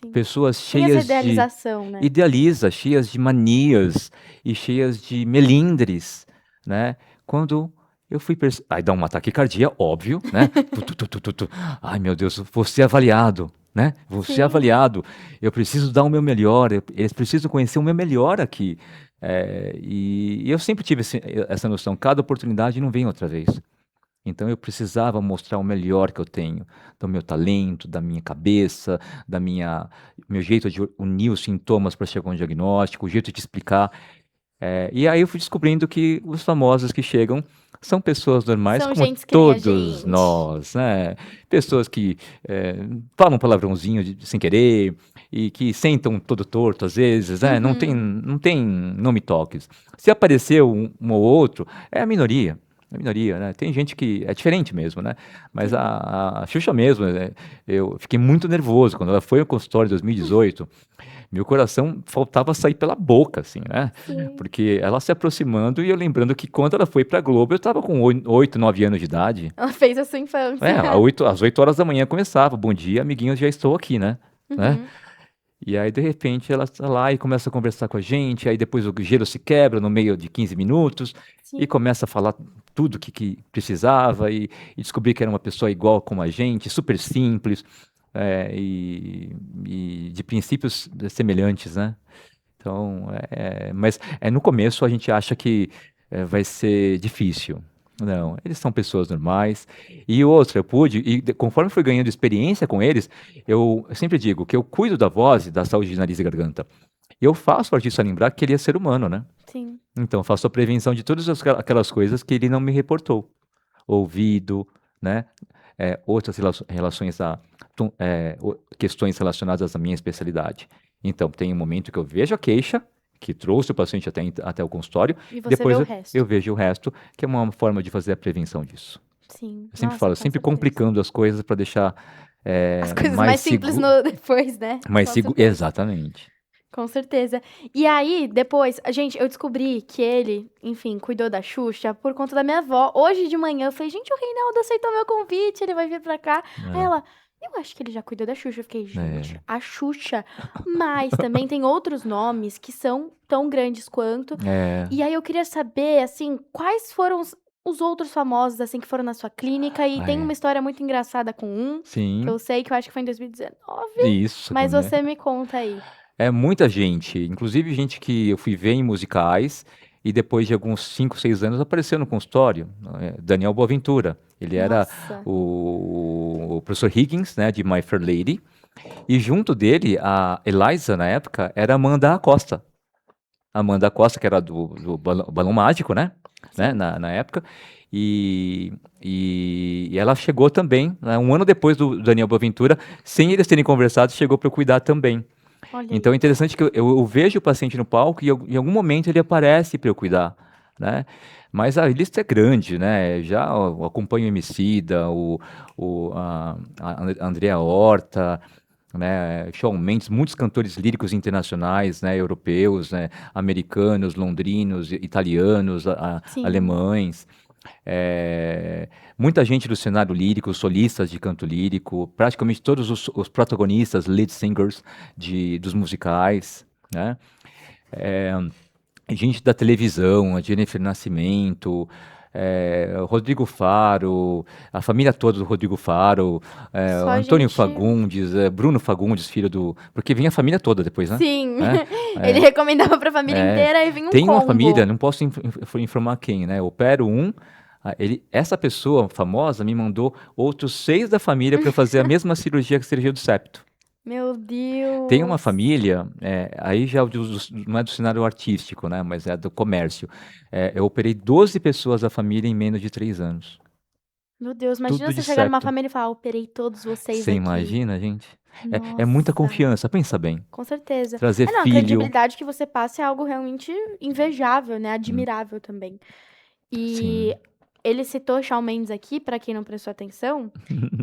Speaker 1: Sim.
Speaker 2: pessoas
Speaker 1: Tem essa
Speaker 2: cheias de
Speaker 1: idealização, né?
Speaker 2: idealiza, cheias de manias e cheias de melindres, né? Quando eu fui aí dá um ataque cardíaco, óbvio, né? Tu, tu, tu, tu, tu, tu. Ai, meu Deus, vou ser avaliado, né? Vou ser
Speaker 1: Sim.
Speaker 2: avaliado. Eu preciso dar o meu melhor. Eles precisam conhecer o meu melhor aqui. E eu sempre tive essa noção. Cada oportunidade não vem outra vez. Então eu precisava mostrar o melhor que eu tenho, do meu talento, da minha cabeça, da meu jeito de unir os sintomas para chegar a um diagnóstico, o jeito de explicar. E aí eu fui descobrindo que os famosos que chegam são pessoas normais,
Speaker 1: São
Speaker 2: como
Speaker 1: gentes que nem a
Speaker 2: todos
Speaker 1: gente.
Speaker 2: nós, né? Pessoas que falam um palavrãozinho sem querer e que sentam todo torto às vezes, né? Não tem,
Speaker 1: Uhum.
Speaker 2: não tem nome toques. Se apareceu um ou outro, é a minoria. É a minoria, né? Tem gente que é diferente mesmo, né? Mas
Speaker 1: Sim.
Speaker 2: a Xuxa mesmo, né? Eu fiquei muito nervoso quando ela foi ao consultório em 2018. Meu coração faltava sair pela boca, assim, né?
Speaker 1: Sim.
Speaker 2: Porque ela se aproximando e eu lembrando que quando ela foi pra Globo, eu tava com 8, 9 anos de idade.
Speaker 1: Ela fez a sua infância.
Speaker 2: Às 8 horas da manhã começava. Bom dia, amiguinhos, já estou aqui, né?
Speaker 1: Uhum.
Speaker 2: E aí, de repente, ela tá lá e começa a conversar com a gente. Aí depois o gelo se quebra no meio de 15 minutos e
Speaker 1: Sim.
Speaker 2: começa a falar tudo que precisava e descobrir que era uma pessoa igual como a gente, super simples, e de princípios semelhantes, né? Então, mas no começo a gente acha que vai ser difícil. Não, eles são pessoas normais. E outra, eu pude, conforme fui ganhando experiência com eles, eu sempre digo que eu cuido da voz e da saúde de nariz e garganta. Eu faço o artista lembrar que ele é ser humano, né?
Speaker 1: Sim.
Speaker 2: Então, eu faço a prevenção de todas aquelas coisas que ele não me reportou. Ouvido, né? Outras relações questões relacionadas à minha especialidade. Então, tem um momento que eu vejo a queixa, que trouxe o paciente até o consultório,
Speaker 1: E
Speaker 2: e
Speaker 1: você vê
Speaker 2: depois
Speaker 1: o
Speaker 2: eu
Speaker 1: resto.
Speaker 2: vejo o resto, que é uma forma de fazer a prevenção disso.
Speaker 1: Sim.
Speaker 2: Eu sempre
Speaker 1: Nossa,
Speaker 2: falo,
Speaker 1: com
Speaker 2: sempre
Speaker 1: certeza.
Speaker 2: complicando as coisas para deixar
Speaker 1: As coisas
Speaker 2: mais
Speaker 1: mais simples
Speaker 2: seguro.
Speaker 1: no depois, né?
Speaker 2: Mais
Speaker 1: Com
Speaker 2: seguro.
Speaker 1: certeza.
Speaker 2: Exatamente.
Speaker 1: Com certeza. E aí, depois, gente, eu descobri que ele, enfim, cuidou da Xuxa por conta da minha avó. Hoje de manhã eu falei, gente, o Reinaldo aceitou meu convite, ele vai vir pra cá. Aí
Speaker 2: É,
Speaker 1: ela, eu acho que ele já cuidou da Xuxa. Eu fiquei, gente,
Speaker 2: é,
Speaker 1: a Xuxa. Mas também tem outros nomes que são tão grandes quanto.
Speaker 2: é,
Speaker 1: E aí eu queria saber, assim, quais foram os outros famosos, assim, que foram na sua clínica. E tem uma
Speaker 2: é.
Speaker 1: história muito engraçada com um, que
Speaker 2: Sim,
Speaker 1: eu sei que eu acho que foi em 2019.
Speaker 2: isso,
Speaker 1: Mas
Speaker 2: né?
Speaker 1: você me conta aí.
Speaker 2: É muita gente, inclusive gente que eu fui ver em musicais e depois de alguns 5, 6 anos apareceu no consultório. Daniel Boaventura. Ele era
Speaker 1: Nossa.
Speaker 2: o professor Higgins, né, de My Fair Lady. E junto dele, a Eliza, na época, era Amanda Acosta. Amanda Acosta, que era do Balão Mágico, né,
Speaker 1: Sim.
Speaker 2: na época. E ela chegou também, né, 1 ano depois do Daniel Boaventura, sem eles terem conversado, chegou para eu cuidar também.
Speaker 1: Olha
Speaker 2: Então
Speaker 1: aí.
Speaker 2: é interessante que eu vejo o paciente no palco e em algum momento ele aparece para eu cuidar. né? Mas a lista é grande, né? Já eu acompanho o Emicida, a Andrea Horta, né? Shawn Mendes, muitos cantores líricos internacionais, né? Europeus, né? Americanos, londrinos, italianos,
Speaker 1: Sim.
Speaker 2: alemães. É, muita gente do cenário lírico, solistas de canto lírico, praticamente todos os protagonistas, lead singers dos musicais, né? Gente da televisão, a Jennifer Nascimento, Rodrigo Faro, a família toda do Rodrigo Faro,
Speaker 1: Só
Speaker 2: Antônio
Speaker 1: gente.
Speaker 2: Fagundes, Bruno Fagundes, filho do. Porque vinha a família toda depois, né?
Speaker 1: Sim.
Speaker 2: É,
Speaker 1: Ele
Speaker 2: é,
Speaker 1: recomendava pra família
Speaker 2: é.
Speaker 1: inteira e vinha um
Speaker 2: Tem uma família,
Speaker 1: combo.
Speaker 2: não posso informar quem, né? Opero um. Essa pessoa famosa me mandou outros 6 da família para fazer a mesma cirurgia que a cirurgia do septo.
Speaker 1: Meu
Speaker 2: Tem uma
Speaker 1: Deus.
Speaker 2: família, aí já não é do cenário artístico, né, mas é do comércio. Eu operei 12 pessoas da família em menos de 3 anos.
Speaker 1: Meu Deus, imagina
Speaker 2: Tudo
Speaker 1: você
Speaker 2: de
Speaker 1: chegar numa
Speaker 2: septo.
Speaker 1: família e falar, operei todos vocês
Speaker 2: Você
Speaker 1: aqui.
Speaker 2: imagina, gente? É muita
Speaker 1: Nossa,
Speaker 2: confiança, pensa bem.
Speaker 1: com certeza.
Speaker 2: Trazer
Speaker 1: É, não, a
Speaker 2: filho,
Speaker 1: credibilidade que você passa é algo realmente invejável, né?
Speaker 2: hum,
Speaker 1: Admirável também. E
Speaker 2: sim.
Speaker 1: ele citou Shawn Mendes aqui, pra quem não prestou atenção.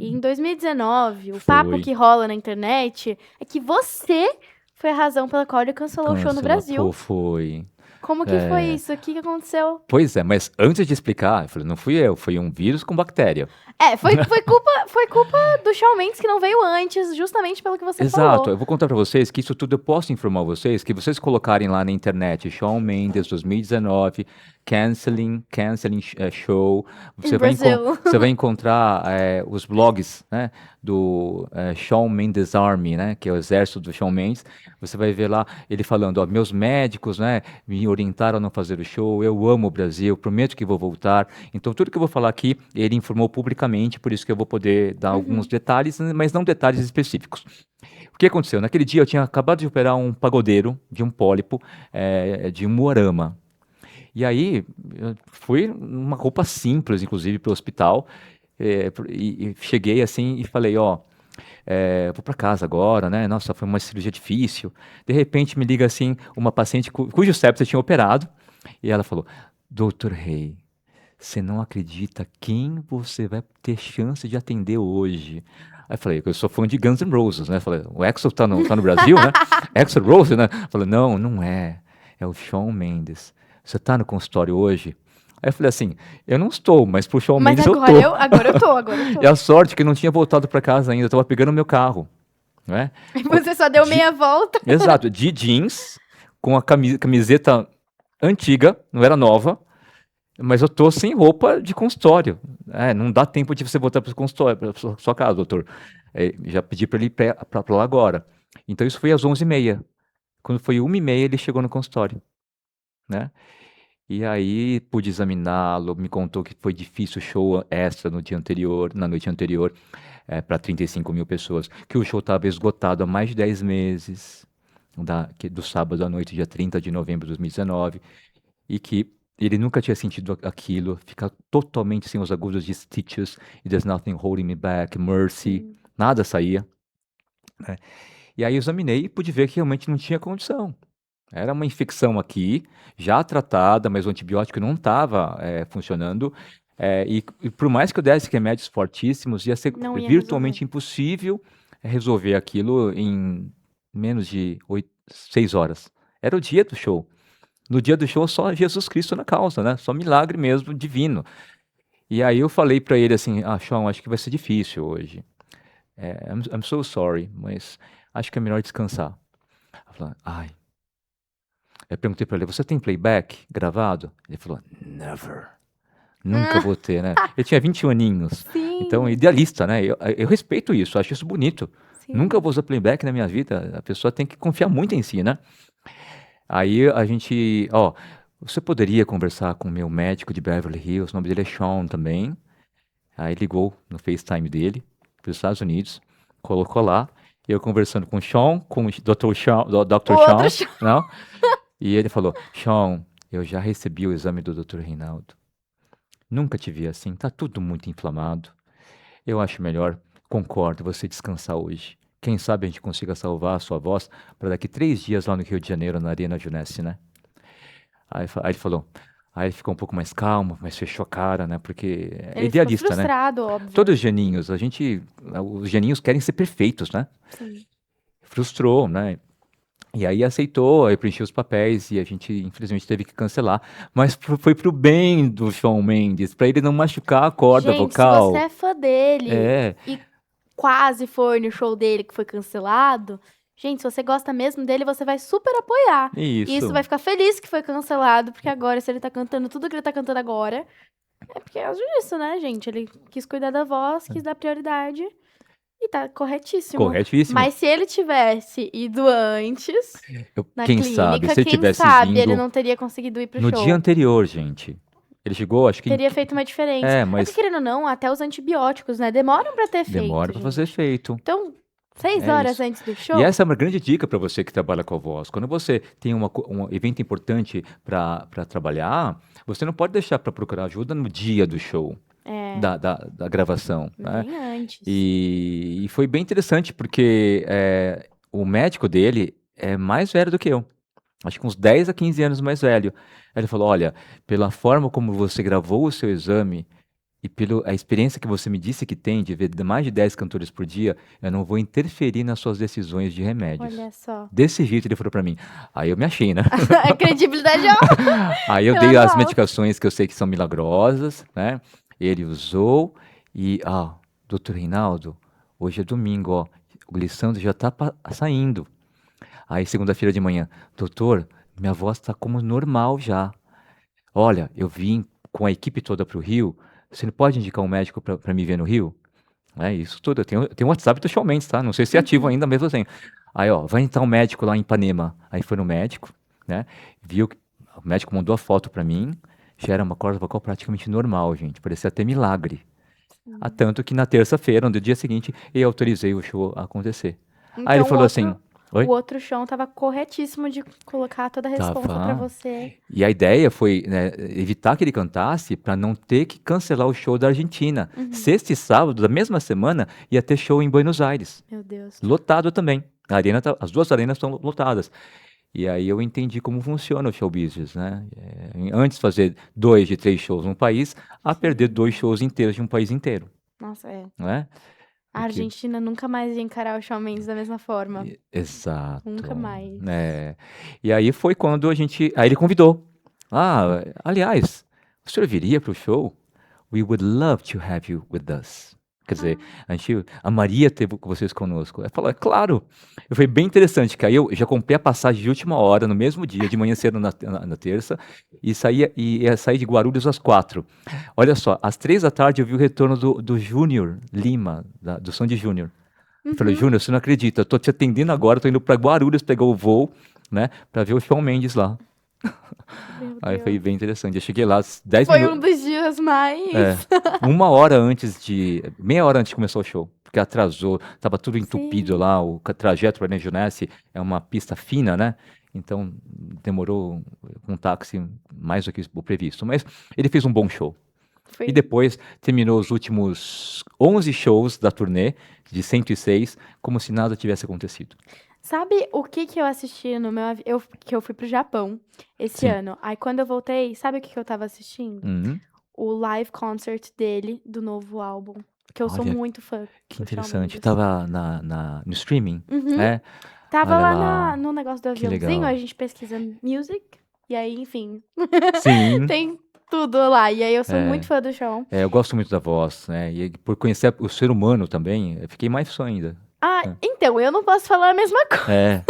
Speaker 1: E em 2019, o papo
Speaker 2: Foi.
Speaker 1: que rola na internet é que você foi a razão pela qual ele cancelou o show no
Speaker 2: Cancela, pô,
Speaker 1: Brasil.
Speaker 2: foi.
Speaker 1: Como que foi
Speaker 2: É,
Speaker 1: isso? O que que aconteceu?
Speaker 2: pois é, mas antes de explicar, eu falei, não fui eu, foi um vírus com bactéria.
Speaker 1: É, foi culpa do Shawn Mendes que não veio antes, justamente pelo que você
Speaker 2: Exato,
Speaker 1: falou.
Speaker 2: eu vou contar para vocês que isso tudo eu posso informar vocês, que vocês colocarem lá na internet Shawn Mendes 2019, canceling show,
Speaker 1: Em Brasil.
Speaker 2: você vai encontrar os blogs, né, do Shawn Mendes Army, né, que é o exército do Shawn Mendes, você vai ver lá ele falando, ó, meus médicos, né, me orientaram a não fazer o show, eu amo o Brasil, prometo que vou voltar, então tudo que eu vou falar aqui, ele informou publicamente, por isso que eu vou poder dar alguns
Speaker 1: Uhum.
Speaker 2: detalhes, mas não detalhes específicos. O que aconteceu? Naquele dia eu tinha acabado de operar um pagodeiro de um pólipo de um Moarama. E aí eu fui numa roupa simples, inclusive, para o hospital. E cheguei assim e falei, ó, vou para casa agora, né? Nossa, foi uma cirurgia difícil. De repente me liga assim uma paciente cujo septo eu tinha operado. E ela falou, Doutor Rei, você não acredita quem você vai ter chance de atender hoje. Aí eu falei, eu sou fã de Guns N' Roses, né? Falei, o Axl tá no Brasil, né? Axl Rose, né? Falei, não, não é. É o Shawn Mendes. Você tá no consultório hoje? Aí eu falei assim, eu não estou, mas pro Shawn
Speaker 1: Mas
Speaker 2: Mendes eu
Speaker 1: agora
Speaker 2: tô.
Speaker 1: agora eu
Speaker 2: E
Speaker 1: tô.
Speaker 2: a sorte que eu não tinha voltado para casa ainda, eu tava pegando meu carro, né?
Speaker 1: Você só deu
Speaker 2: De-
Speaker 1: meia volta.
Speaker 2: Exato, de jeans, com a camiseta antiga, não era nova, mas eu tô sem roupa de consultório. Não dá tempo de você voltar para o consultório, para sua casa, doutor. Já pedi para ele ir para lá agora. Então isso foi às 11h30. Quando foi 1h30, ele chegou no consultório, né? E aí pude examiná-lo, me contou que foi difícil o show extra no dia anterior, na noite anterior, para 35 mil pessoas, que o show estava esgotado há mais de 10 meses, do sábado à noite, dia 30 de novembro de 2019, e que ele nunca tinha sentido aquilo, ficar totalmente sem os agudos de Stitches, e There's Nothing Holding Me Back, Mercy,
Speaker 1: Sim.
Speaker 2: nada saía, né? E aí eu examinei e pude ver que realmente não tinha condição. Era uma infecção aqui, já tratada, mas o antibiótico não estava funcionando. E por mais que eu desse remédios fortíssimos, ia ser
Speaker 1: Não ia resolver.
Speaker 2: virtualmente impossível resolver aquilo em menos de 6 horas. Era o dia do show. No dia do show, só Jesus Cristo na causa, né? Só milagre mesmo, divino. E aí eu falei pra ele assim, Sean, acho que vai ser difícil hoje. I'm so sorry, mas acho que é melhor descansar. Eu falei, ai. Eu perguntei pra ele, você tem playback gravado? Ele falou, never. Nunca vou ter, né? Ele tinha 21 aninhos. Então,
Speaker 1: Sim,
Speaker 2: idealista, né? Eu respeito isso, acho isso bonito. Nunca
Speaker 1: sim.
Speaker 2: vou usar playback na minha vida. A pessoa tem que confiar muito em si, né? Aí a gente, ó, você poderia conversar com o meu médico de Beverly Hills, o nome dele é Sean também. Aí ligou no FaceTime dele, para os Estados Unidos, colocou lá, eu conversando com o Sean, com o Dr. Sean,
Speaker 1: O
Speaker 2: Dr.
Speaker 1: outro
Speaker 2: Sean,
Speaker 1: chão.
Speaker 2: não? E ele falou, Sean, eu já recebi o exame do Dr. Reinaldo. Nunca te vi assim, tá tudo muito inflamado. Eu acho melhor, concordo, você descansar hoje. Quem sabe a gente consiga salvar a sua voz para daqui 3 dias lá no Rio de Janeiro, na Arena Junesse, né? Aí ele falou, Aí ele ficou um pouco mais calmo, mas fechou a cara, né? Porque é
Speaker 1: Ele ficou
Speaker 2: idealista, né?
Speaker 1: frustrado, óbvio.
Speaker 2: Todos os geninhos, os geninhos querem ser perfeitos, né?
Speaker 1: Sim.
Speaker 2: Frustrou, né? E aí aceitou, aí preencheu os papéis e a gente infelizmente teve que cancelar. Mas foi pro bem do Shawn Mendes, pra ele não machucar a corda
Speaker 1: Gente, se você
Speaker 2: vocal.
Speaker 1: é fã dele
Speaker 2: É,
Speaker 1: e quase foi no show dele que foi cancelado, gente, se você gosta mesmo dele, você vai super apoiar. E isso
Speaker 2: isso.
Speaker 1: vai ficar feliz que foi cancelado, porque agora, se ele tá cantando tudo que ele tá cantando agora, é porque é disso, né, gente? Ele quis cuidar da voz, quis dar prioridade e tá corretíssimo.
Speaker 2: Corretíssimo.
Speaker 1: Mas se ele tivesse ido antes na
Speaker 2: Quem sabe,
Speaker 1: clínica,
Speaker 2: se ele
Speaker 1: quem
Speaker 2: tivesse
Speaker 1: sabe ele
Speaker 2: vindo
Speaker 1: não teria conseguido ir pro
Speaker 2: no
Speaker 1: show.
Speaker 2: dia anterior, gente. Ele chegou, acho que
Speaker 1: Teria feito uma diferença.
Speaker 2: É,
Speaker 1: É
Speaker 2: mas
Speaker 1: que, querendo ou não, até os antibióticos, né? Demoram pra ter feito,
Speaker 2: demora pra fazer
Speaker 1: gente.
Speaker 2: efeito.
Speaker 1: Então, 6
Speaker 2: É
Speaker 1: horas
Speaker 2: isso.
Speaker 1: antes do show.
Speaker 2: E essa é uma grande dica para você que trabalha com a voz. Quando você tem um evento importante para trabalhar, você não pode deixar para procurar ajuda no dia do show,
Speaker 1: É,
Speaker 2: da gravação, né?
Speaker 1: bem antes.
Speaker 2: E foi bem interessante porque o médico dele é mais velho do que eu. Acho que uns 10 a 15 anos mais velho. Aí ele falou: olha, pela forma como você gravou o seu exame e pela experiência que você me disse que tem de ver mais de 10 cantores por dia, eu não vou interferir nas suas decisões de remédios.
Speaker 1: Olha só.
Speaker 2: Desse jeito ele falou pra mim. Aí eu me achei, né?
Speaker 1: A credibilidade, ó.
Speaker 2: Aí eu
Speaker 1: Pela
Speaker 2: dei as
Speaker 1: alta.
Speaker 2: medicações que eu sei que são milagrosas, né? Ele usou e, doutor Reinaldo, hoje é domingo, ó. O glissando já tá saindo. Aí segunda-feira de manhã, doutor, minha voz tá como normal já. Olha, eu vim com a equipe toda pro Rio. Você não pode indicar um médico pra me ver no Rio? É isso tudo. Eu tenho o WhatsApp do Shawn Mendes, tá? Não sei se é ativo ainda, mesmo assim. Aí, ó, vai entrar um médico lá em Ipanema. Aí foi no médico, né? Viu que o médico mandou a foto pra mim. Já era uma corda vocal praticamente normal, gente. Parecia até milagre. Tanto que na terça-feira, no dia seguinte, eu autorizei o show a acontecer. Aí ele
Speaker 1: Então,
Speaker 2: falou assim: Oi?
Speaker 1: o outro chão tava corretíssimo de colocar toda a responsa pra
Speaker 2: Tava.
Speaker 1: você.
Speaker 2: E a ideia foi, né, evitar que ele cantasse para não ter que cancelar o show da Argentina. Sexta e sábado da mesma semana ia ter show em Buenos Aires,
Speaker 1: Meu Deus.
Speaker 2: lotado também. As duas arenas estão lotadas. E aí eu entendi como funciona o show business, né? Antes de fazer 2 de 3 shows num país, a perder 2 shows inteiros de um país inteiro,
Speaker 1: Nossa, é.
Speaker 2: não é?
Speaker 1: A Argentina nunca mais ia encarar o Shawn Mendes da mesma forma.
Speaker 2: Exato.
Speaker 1: Nunca mais.
Speaker 2: E aí foi quando aí ele convidou. Aliás, o senhor viria pro show? We would love to have you with us. Quer dizer, a gente amaria ter vocês conosco. Ele falou, é claro. Foi bem interessante, que aí eu já comprei a passagem de última hora, no mesmo dia, de manhã cedo na terça, e ia sair de Guarulhos às 4. Olha só, às 3 da tarde eu vi o retorno do Júnior Lima, do Sandy Júnior. Eu falei, Júnior, você não acredita, eu tô te atendendo agora, tô indo pra Guarulhos pegar o voo, né, pra ver o Shawn Mendes lá.
Speaker 1: Meu
Speaker 2: Aí
Speaker 1: Deus.
Speaker 2: foi bem interessante. Eu cheguei lá às 10
Speaker 1: Foi
Speaker 2: minutos.
Speaker 1: um dos dias mais.
Speaker 2: Meia hora antes de começar o show, porque atrasou, tava tudo entupido
Speaker 1: Sim.
Speaker 2: lá, o trajeto para Nejonesse é uma pista fina, né? Então demorou com um táxi mais do que o previsto, mas ele fez um bom show.
Speaker 1: Foi.
Speaker 2: E depois terminou os últimos 11 shows da turnê, de 106, como se nada tivesse acontecido.
Speaker 1: Sabe o que eu assisti no meu avião? Que eu fui pro Japão esse
Speaker 2: Sim.
Speaker 1: ano. Aí quando eu voltei, sabe o que eu tava assistindo?
Speaker 2: Uhum.
Speaker 1: O live concert dele, do novo álbum. Que eu sou
Speaker 2: Olha,
Speaker 1: muito fã.
Speaker 2: Que
Speaker 1: do Shawn
Speaker 2: interessante.
Speaker 1: Mendes.
Speaker 2: Tava no streaming,
Speaker 1: Uhum.
Speaker 2: né?
Speaker 1: Tava
Speaker 2: Olha
Speaker 1: lá
Speaker 2: lá.
Speaker 1: no negócio do
Speaker 2: Que
Speaker 1: aviãozinho,
Speaker 2: legal.
Speaker 1: a gente pesquisa music. E aí, enfim,
Speaker 2: Sim.
Speaker 1: tem tudo lá. E aí eu sou
Speaker 2: É.
Speaker 1: muito fã do Shawn.
Speaker 2: Eu gosto muito da voz, né? E por conhecer o ser humano também, eu fiquei mais fã ainda.
Speaker 1: Então, eu não posso falar a mesma coisa.
Speaker 2: É.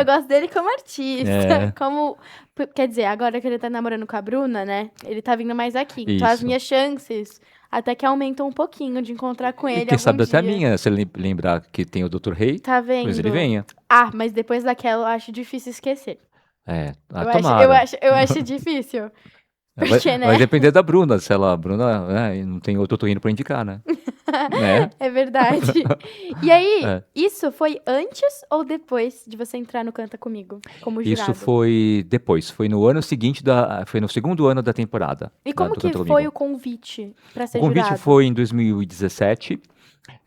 Speaker 1: Eu gosto dele como artista.
Speaker 2: É.
Speaker 1: Quer dizer, agora que ele tá namorando com a Bruna, né? Ele tá vindo mais aqui. Então as
Speaker 2: Isso.
Speaker 1: minhas chances até que aumentam um pouquinho de encontrar com ele
Speaker 2: E quem
Speaker 1: algum
Speaker 2: sabe até a
Speaker 1: dia.
Speaker 2: minha, se ele lembrar que tem o Dr. Rei,
Speaker 1: Tá
Speaker 2: talvez ele
Speaker 1: vendo?
Speaker 2: venha.
Speaker 1: Mas depois daquela eu acho difícil esquecer.
Speaker 2: Tomara.
Speaker 1: Eu acho difícil. Porque, né?
Speaker 2: Vai depender da Bruna, se ela, a Bruna, não tem outro torrino pra indicar, né? Né?
Speaker 1: É verdade. E aí,
Speaker 2: É.
Speaker 1: isso foi antes ou depois de você entrar no Canta Comigo, como jurado?
Speaker 2: Isso foi depois, foi no ano seguinte, foi no segundo ano da temporada.
Speaker 1: E como
Speaker 2: do
Speaker 1: que
Speaker 2: Canta
Speaker 1: foi
Speaker 2: Comigo.
Speaker 1: o convite pra ser
Speaker 2: O convite
Speaker 1: jurado?
Speaker 2: foi em 2017,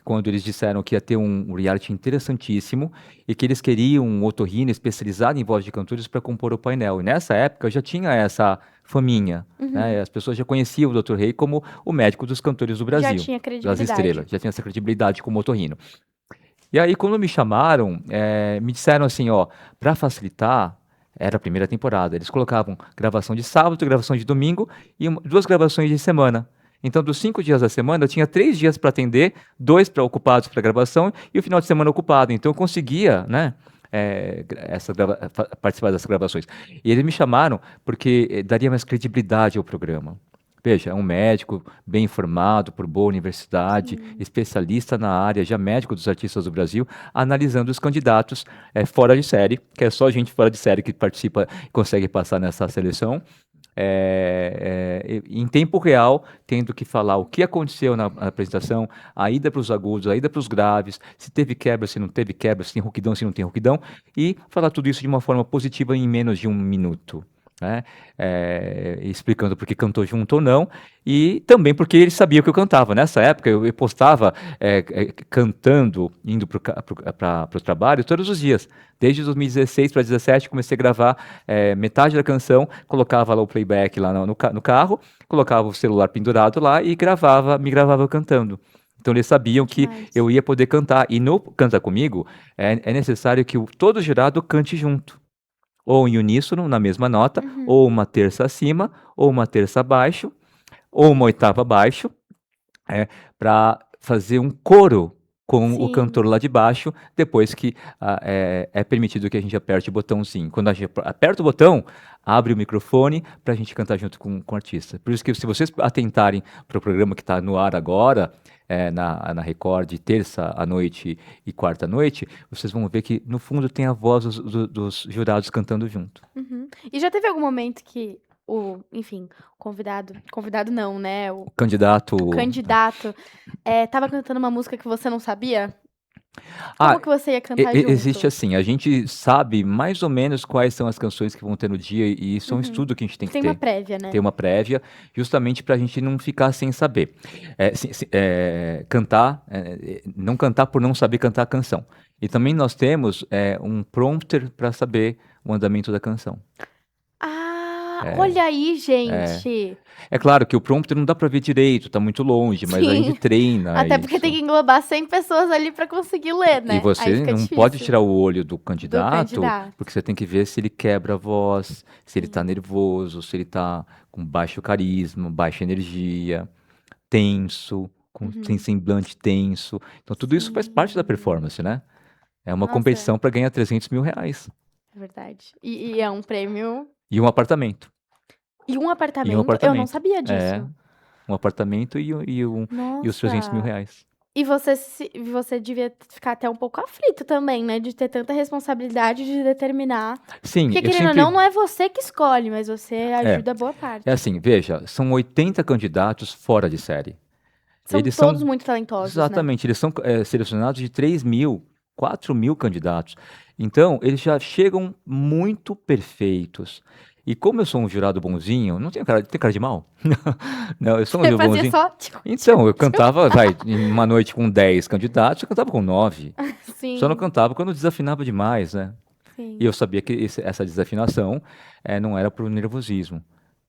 Speaker 2: quando eles disseram que ia ter um reality interessantíssimo e que eles queriam um otorrino especializado em voz de cantores para compor o painel. E nessa época já tinha essa faminha, né?
Speaker 1: Uhum.
Speaker 2: As pessoas já conheciam o Dr. Rei como o médico dos cantores do
Speaker 1: Já
Speaker 2: Brasil,
Speaker 1: tinha
Speaker 2: das
Speaker 1: credibilidade.
Speaker 2: estrelas, já tinha essa credibilidade como otorrino. E aí, quando me chamaram, me disseram assim, ó, para facilitar, era a primeira temporada, eles colocavam gravação de sábado, gravação de domingo e duas gravações de semana. Então, dos 5 dias da semana, eu tinha 3 dias para atender, dois para ocupados para gravação e o final de semana ocupado. Então, eu conseguia, né, participar dessas gravações. E eles me chamaram porque daria mais credibilidade ao programa. Veja, é um médico bem informado, por boa universidade,
Speaker 1: Sim.
Speaker 2: especialista na área, já médico dos artistas do Brasil, analisando os candidatos fora de série, que é só gente fora de série que participa e consegue passar nessa seleção, em tempo real, tendo que falar o que aconteceu na apresentação, a ida para os agudos, a ida para os graves, se teve quebra, se não teve quebra, se tem rouquidão, se não tem rouquidão, e falar tudo isso de uma forma positiva em menos de 1 minuto. Né? Explicando porque cantou junto ou não, e também porque ele sabia que eu cantava. Nessa época, eu postava cantando, indo para o trabalho todos os dias. Desde 2016 para 2017, comecei a gravar metade da canção, colocava lá o playback lá no carro, colocava o celular pendurado lá e me gravava cantando. Então eles sabiam que
Speaker 1: Demais.
Speaker 2: eu ia poder cantar. E no Canta Comigo, é necessário que todo jurado cante junto ou em uníssono, na mesma nota,
Speaker 1: Uhum.
Speaker 2: ou uma terça acima, ou uma terça abaixo, ou uma oitava abaixo, para fazer um coro com o
Speaker 1: Sim.
Speaker 2: cantor lá de baixo, depois que é permitido que a gente aperte o botãozinho. Quando a gente aperta o botão, abre o microfone para a gente cantar junto com o artista. Por isso que se vocês atentarem para o programa que está no ar agora, na Record, de terça à noite e quarta à noite, vocês vão ver que no fundo tem a voz dos jurados cantando junto.
Speaker 1: Uhum. E já teve algum momento que enfim, convidado não, né? O
Speaker 2: Candidato.
Speaker 1: candidato tava cantando uma música que você não sabia?
Speaker 2: Ah,
Speaker 1: Como que você ia cantar
Speaker 2: existe
Speaker 1: junto?
Speaker 2: assim, a gente sabe mais ou menos quais são as canções que vão ter no dia, e isso é um
Speaker 1: Uhum.
Speaker 2: estudo que a gente tem que
Speaker 1: Tem uma
Speaker 2: ter.
Speaker 1: prévia,
Speaker 2: Ter
Speaker 1: né?
Speaker 2: uma prévia, justamente para a gente não ficar sem saber. Cantar, não cantar por não saber cantar a canção. E também nós temos um prompter para saber o andamento da canção.
Speaker 1: Ah,
Speaker 2: É,
Speaker 1: olha aí,
Speaker 2: é.
Speaker 1: gente.
Speaker 2: É claro que o prompter não dá para ver direito, tá muito longe, mas a gente
Speaker 1: Sim.
Speaker 2: treina
Speaker 1: Até porque tem
Speaker 2: isso.
Speaker 1: que englobar 100 pessoas ali pra conseguir ler,
Speaker 2: E
Speaker 1: né? Aí
Speaker 2: você
Speaker 1: fica
Speaker 2: não pode
Speaker 1: difícil.
Speaker 2: tirar o olho do
Speaker 1: Do
Speaker 2: candidato, porque
Speaker 1: candidato.
Speaker 2: você tem que ver se ele quebra a voz, se ele tá
Speaker 1: Sim.
Speaker 2: nervoso, se ele tá com baixo carisma, baixa energia, tenso, tem
Speaker 1: Uhum.
Speaker 2: semblante tenso. Então tudo isso faz parte da
Speaker 1: Sim.
Speaker 2: performance, né? É uma
Speaker 1: Nossa,
Speaker 2: competição para ganhar R$ 300.000
Speaker 1: é verdade. E é um prêmio.
Speaker 2: e um apartamento.
Speaker 1: E um
Speaker 2: E um
Speaker 1: apartamento? Eu não
Speaker 2: apartamento.
Speaker 1: sabia
Speaker 2: É,
Speaker 1: disso.
Speaker 2: um apartamento e os 300 mil
Speaker 1: Nossa.
Speaker 2: reais.
Speaker 1: E você devia ficar até um pouco aflito também, né? De ter tanta responsabilidade de determinar.
Speaker 2: Sim,
Speaker 1: Porque,
Speaker 2: eu
Speaker 1: querendo ou
Speaker 2: sempre.
Speaker 1: não, não é você que escolhe, mas você
Speaker 2: É,
Speaker 1: ajuda boa
Speaker 2: é
Speaker 1: parte.
Speaker 2: assim, veja, são 80 candidatos fora de série.
Speaker 1: São
Speaker 2: Eles
Speaker 1: todos
Speaker 2: são,
Speaker 1: muito talentosos, né?
Speaker 2: exatamente, eles são selecionados de 3.000, 4.000 candidatos. Então, eles já chegam muito perfeitos. E como eu sou um jurado bonzinho, não tenho cara, tem cara de mal? Não, eu sou um
Speaker 1: Você
Speaker 2: jurado
Speaker 1: fazia
Speaker 2: bonzinho.
Speaker 1: só. Tchiu, tchiu,
Speaker 2: Então, eu
Speaker 1: tchiu.
Speaker 2: cantava, em uma noite com 10 candidatos, eu cantava com 9. Só não
Speaker 1: Sim,
Speaker 2: cantava quando desafinava demais, né? E
Speaker 1: sim,
Speaker 2: eu sabia que essa desafinação não era por nervosismo.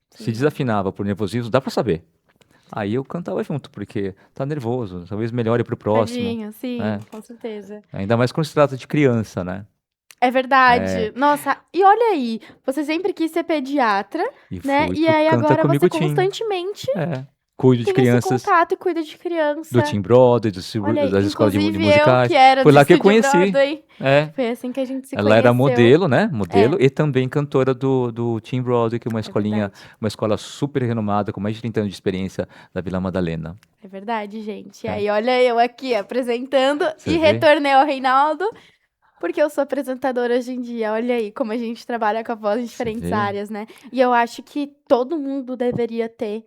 Speaker 2: Se
Speaker 1: sim.
Speaker 2: desafinava por nervosismo, dá pra saber. Aí eu cantava junto, porque tá nervoso, talvez melhore pro próximo,
Speaker 1: Tadinho, sim,
Speaker 2: né?
Speaker 1: com certeza.
Speaker 2: Ainda mais quando se trata de criança, né?
Speaker 1: É
Speaker 2: É,
Speaker 1: verdade. Nossa, e olha aí, você sempre quis ser pediatra,
Speaker 2: e
Speaker 1: né?
Speaker 2: fui
Speaker 1: E
Speaker 2: pro
Speaker 1: aí
Speaker 2: Canta
Speaker 1: agora você
Speaker 2: Comigo Tim.
Speaker 1: constantemente
Speaker 2: É, cuido de
Speaker 1: tem esse
Speaker 2: crianças
Speaker 1: contato e cuida de
Speaker 2: do
Speaker 1: criança.
Speaker 2: Team Brother,
Speaker 1: Olha aí,
Speaker 2: das escolas de
Speaker 1: inclusive eu que
Speaker 2: musicais.
Speaker 1: era
Speaker 2: Foi
Speaker 1: do
Speaker 2: lá que eu
Speaker 1: Estúdio
Speaker 2: conheci.
Speaker 1: Broadway,
Speaker 2: É,
Speaker 1: foi assim que a gente se
Speaker 2: ela era
Speaker 1: conheceu.
Speaker 2: modelo, né?
Speaker 1: É,
Speaker 2: Modelo e também cantora do Team Brother, que é uma
Speaker 1: é
Speaker 2: escolinha,
Speaker 1: verdade.
Speaker 2: uma escola super renomada, com mais de 30 anos de experiência da Vila Madalena.
Speaker 1: É verdade, gente. E
Speaker 2: É,
Speaker 1: aí, olha eu aqui apresentando
Speaker 2: você
Speaker 1: e
Speaker 2: vê?
Speaker 1: retornei ao Reinaldo, porque eu sou apresentadora hoje em dia. Olha aí como a gente trabalha com a voz em
Speaker 2: Você
Speaker 1: diferentes
Speaker 2: vê?
Speaker 1: áreas, né? E eu acho que todo mundo deveria ter,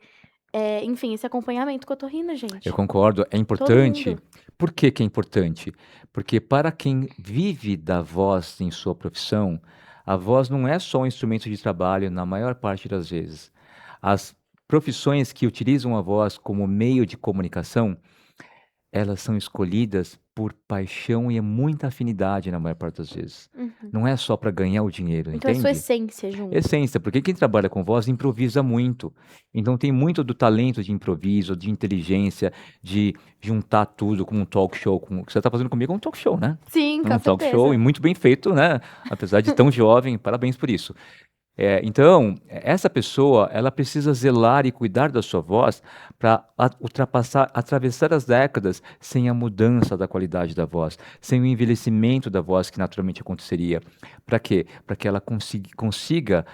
Speaker 1: enfim, esse acompanhamento com a otorrino,
Speaker 2: Eu
Speaker 1: gente.
Speaker 2: concordo, é
Speaker 1: Todo
Speaker 2: importante.
Speaker 1: mundo.
Speaker 2: Por que que é importante? Porque para quem vive da voz em sua profissão, a voz não é só um instrumento de trabalho na maior parte das vezes. As profissões que utilizam a voz como meio de comunicação, elas são escolhidas por paixão e é muita afinidade na maior parte das vezes.
Speaker 1: Uhum.
Speaker 2: Não é só para ganhar o dinheiro,
Speaker 1: Então é sua
Speaker 2: entende?
Speaker 1: essência junto.
Speaker 2: Essência, porque quem trabalha com voz improvisa muito. Então tem muito do talento de improviso, de inteligência, de juntar tudo com um talk show. O que você está fazendo comigo é um talk show, né?
Speaker 1: Sim,
Speaker 2: É
Speaker 1: com
Speaker 2: um talk show e
Speaker 1: certeza.
Speaker 2: muito bem feito, né? Apesar de tão jovem, parabéns por isso. Então, essa pessoa, ela precisa zelar e cuidar da sua voz para ultrapassar, atravessar as décadas sem a mudança da qualidade da voz, sem o envelhecimento da voz que naturalmente aconteceria. Para quê? Para que ela consiga,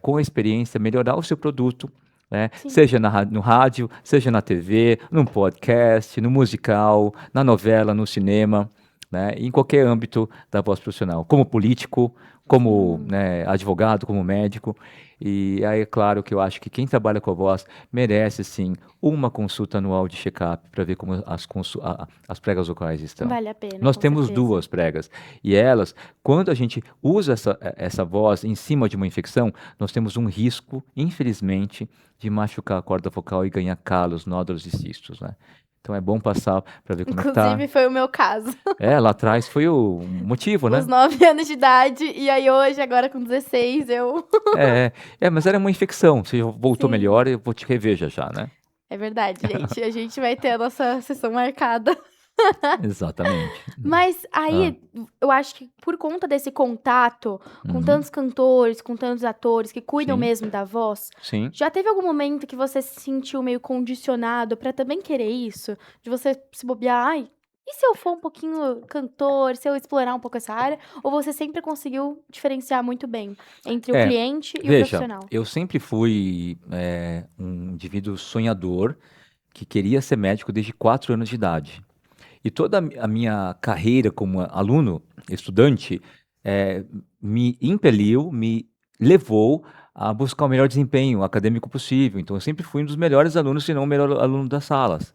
Speaker 2: com a experiência, melhorar o seu produto, né?
Speaker 1: Sim.
Speaker 2: Seja no rádio, seja na TV, no podcast, no musical, na novela, no cinema, né? Em qualquer âmbito da voz profissional, como político, como,
Speaker 1: Sim.
Speaker 2: né, advogado, como médico. E aí é claro que eu acho que quem trabalha com a voz merece, sim, uma consulta anual de check-up para ver como as pregas vocais estão.
Speaker 1: Vale a pena,
Speaker 2: Nós
Speaker 1: com
Speaker 2: temos
Speaker 1: certeza.
Speaker 2: 2 pregas. E elas, quando a gente usa essa voz em cima de uma infecção, nós temos um risco, infelizmente, de machucar a corda vocal e ganhar calos, nódulos e cistos, né? Então é bom passar para ver como é que tá.
Speaker 1: Inclusive, foi o meu caso.
Speaker 2: Lá atrás foi o motivo,
Speaker 1: Os
Speaker 2: né?
Speaker 1: 9 anos de idade, e aí hoje, agora com 16, eu...
Speaker 2: Mas era uma infecção. Você voltou
Speaker 1: Sim.
Speaker 2: melhor, eu vou te rever já, né?
Speaker 1: É verdade, gente. A gente vai ter a nossa sessão marcada.
Speaker 2: Exatamente.
Speaker 1: Mas aí, eu acho que por conta desse contato com
Speaker 2: Uhum.
Speaker 1: tantos cantores, com tantos atores que cuidam
Speaker 2: Sim.
Speaker 1: mesmo da voz,
Speaker 2: Sim.
Speaker 1: já teve algum momento que você se sentiu meio condicionado pra também querer isso? De você se bobear, ai, e se eu for um pouquinho cantor, se eu explorar um pouco essa área? Ou você sempre conseguiu diferenciar muito bem entre o
Speaker 2: É,
Speaker 1: cliente e o
Speaker 2: Veja,
Speaker 1: profissional?
Speaker 2: eu sempre fui um indivíduo sonhador que queria ser médico desde 4 anos de idade. E toda a minha carreira como aluno, estudante, me impeliu, me levou a buscar o melhor desempenho acadêmico possível. Então, eu sempre fui um dos melhores alunos, se não o melhor aluno das salas.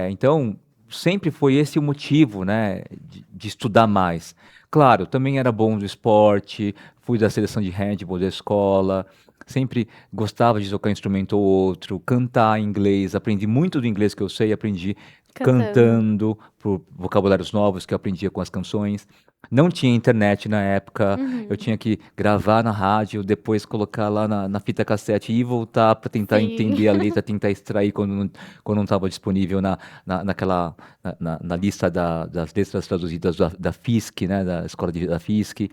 Speaker 2: Então, sempre foi esse o motivo, né, de estudar mais. Claro, também era bom do esporte, fui da seleção de handball da escola, sempre gostava de tocar um instrumento ou outro, cantar em inglês, aprendi muito do inglês que eu sei, aprendi cantando por vocabulários novos que eu aprendia com as canções. Não tinha internet na época, eu
Speaker 1: Uhum.
Speaker 2: tinha que gravar na rádio, depois colocar lá na fita cassete e voltar para tentar
Speaker 1: Sim.
Speaker 2: entender a letra, tentar extrair quando não estava disponível na lista das letras traduzidas da FISC, né, da escola da FISC.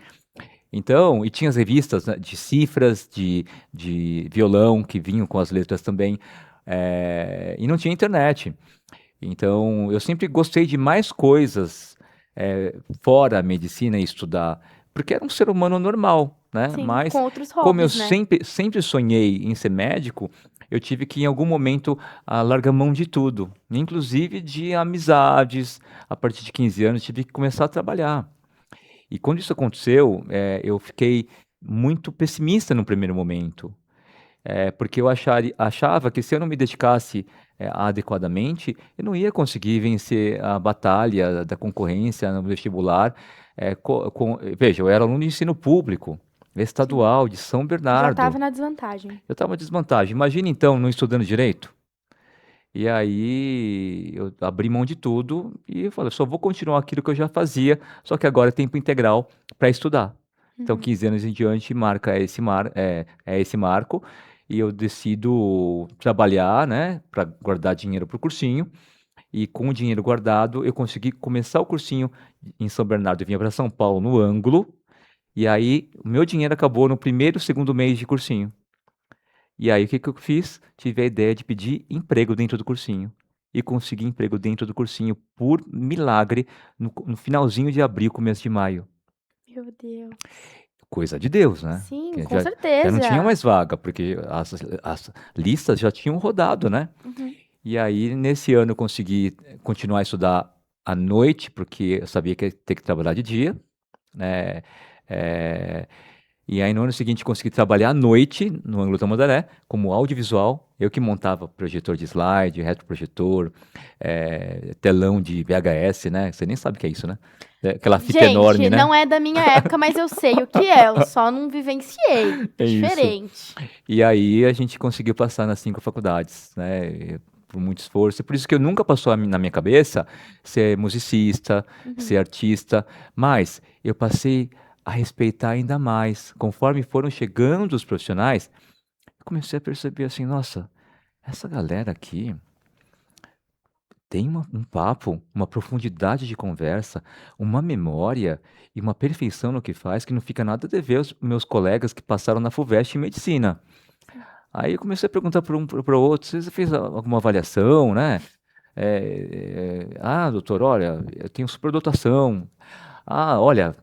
Speaker 2: Então, e tinha as revistas, né, de cifras, de violão, que vinham com as letras também, e não tinha internet. Então, eu sempre gostei de mais coisas fora a medicina e estudar, porque era um ser humano normal, né?
Speaker 1: Sim,
Speaker 2: Mas,
Speaker 1: com outros
Speaker 2: como eu
Speaker 1: hobbies, né?
Speaker 2: sempre sonhei em ser médico, eu tive que, em algum momento, largar mão de tudo, inclusive de amizades. A partir de 15 anos, tive que começar a trabalhar. E quando isso aconteceu, eu fiquei muito pessimista no primeiro momento. Porque eu achava que se eu não me dedicasse adequadamente, eu não ia conseguir vencer a batalha da concorrência no vestibular. Veja, eu era aluno de ensino público,
Speaker 1: Sim.
Speaker 2: estadual, de São
Speaker 1: Já
Speaker 2: Bernardo.
Speaker 1: tava na desvantagem.
Speaker 2: Eu estava em desvantagem. Imagina então, não estudando direito. E aí eu abri mão de tudo e eu falei, só vou continuar aquilo que eu já fazia, só que agora é tempo integral para estudar. Então,
Speaker 1: Uhum.
Speaker 2: 15 anos em diante, é esse marco, e eu decido trabalhar, né, para guardar dinheiro para o cursinho, e com o dinheiro guardado, eu consegui começar o cursinho em São Bernardo. Eu vinha para São Paulo no ângulo, e aí o meu dinheiro acabou no primeiro, segundo mês de cursinho. E aí, o que eu fiz? Tive a ideia de pedir emprego dentro do cursinho. E consegui emprego dentro do cursinho, por milagre, no finalzinho de abril, começo de maio.
Speaker 1: Meu Deus.
Speaker 2: Coisa de Deus, né?
Speaker 1: Sim,
Speaker 2: Que
Speaker 1: com
Speaker 2: já não tinha
Speaker 1: certeza.
Speaker 2: mais vaga, porque as listas já tinham rodado, né?
Speaker 1: Uhum.
Speaker 2: E aí, nesse ano, eu consegui continuar a estudar à noite, porque eu sabia que ia ter que trabalhar de dia, né? É, E aí, no ano seguinte, consegui trabalhar à noite no Ângulo Tamandaré, como audiovisual. Eu que montava projetor de slide, retroprojetor, telão de VHS, né? Você nem sabe o que é isso, né? Aquela fita enorme,
Speaker 1: Gente,
Speaker 2: né?
Speaker 1: não é da minha época, mas eu sei o que é. Eu só não vivenciei. É
Speaker 2: É isso.
Speaker 1: diferente.
Speaker 2: E aí a gente conseguiu passar nas 5 faculdades, né? por muito esforço. E por isso que eu nunca passou na minha cabeça ser musicista,
Speaker 1: Uhum.
Speaker 2: ser artista, mas eu passei a respeitar ainda mais. Conforme foram chegando os profissionais, eu comecei a perceber assim, nossa, essa galera aqui tem um papo, uma profundidade de conversa, uma memória e uma perfeição no que faz que não fica nada a dever aos meus colegas que passaram na FUVEST em medicina.
Speaker 1: Sim.
Speaker 2: Aí eu comecei a perguntar para um para o outro, você fez alguma avaliação, né? Doutor, olha, eu tenho superdotação. Ah, olha,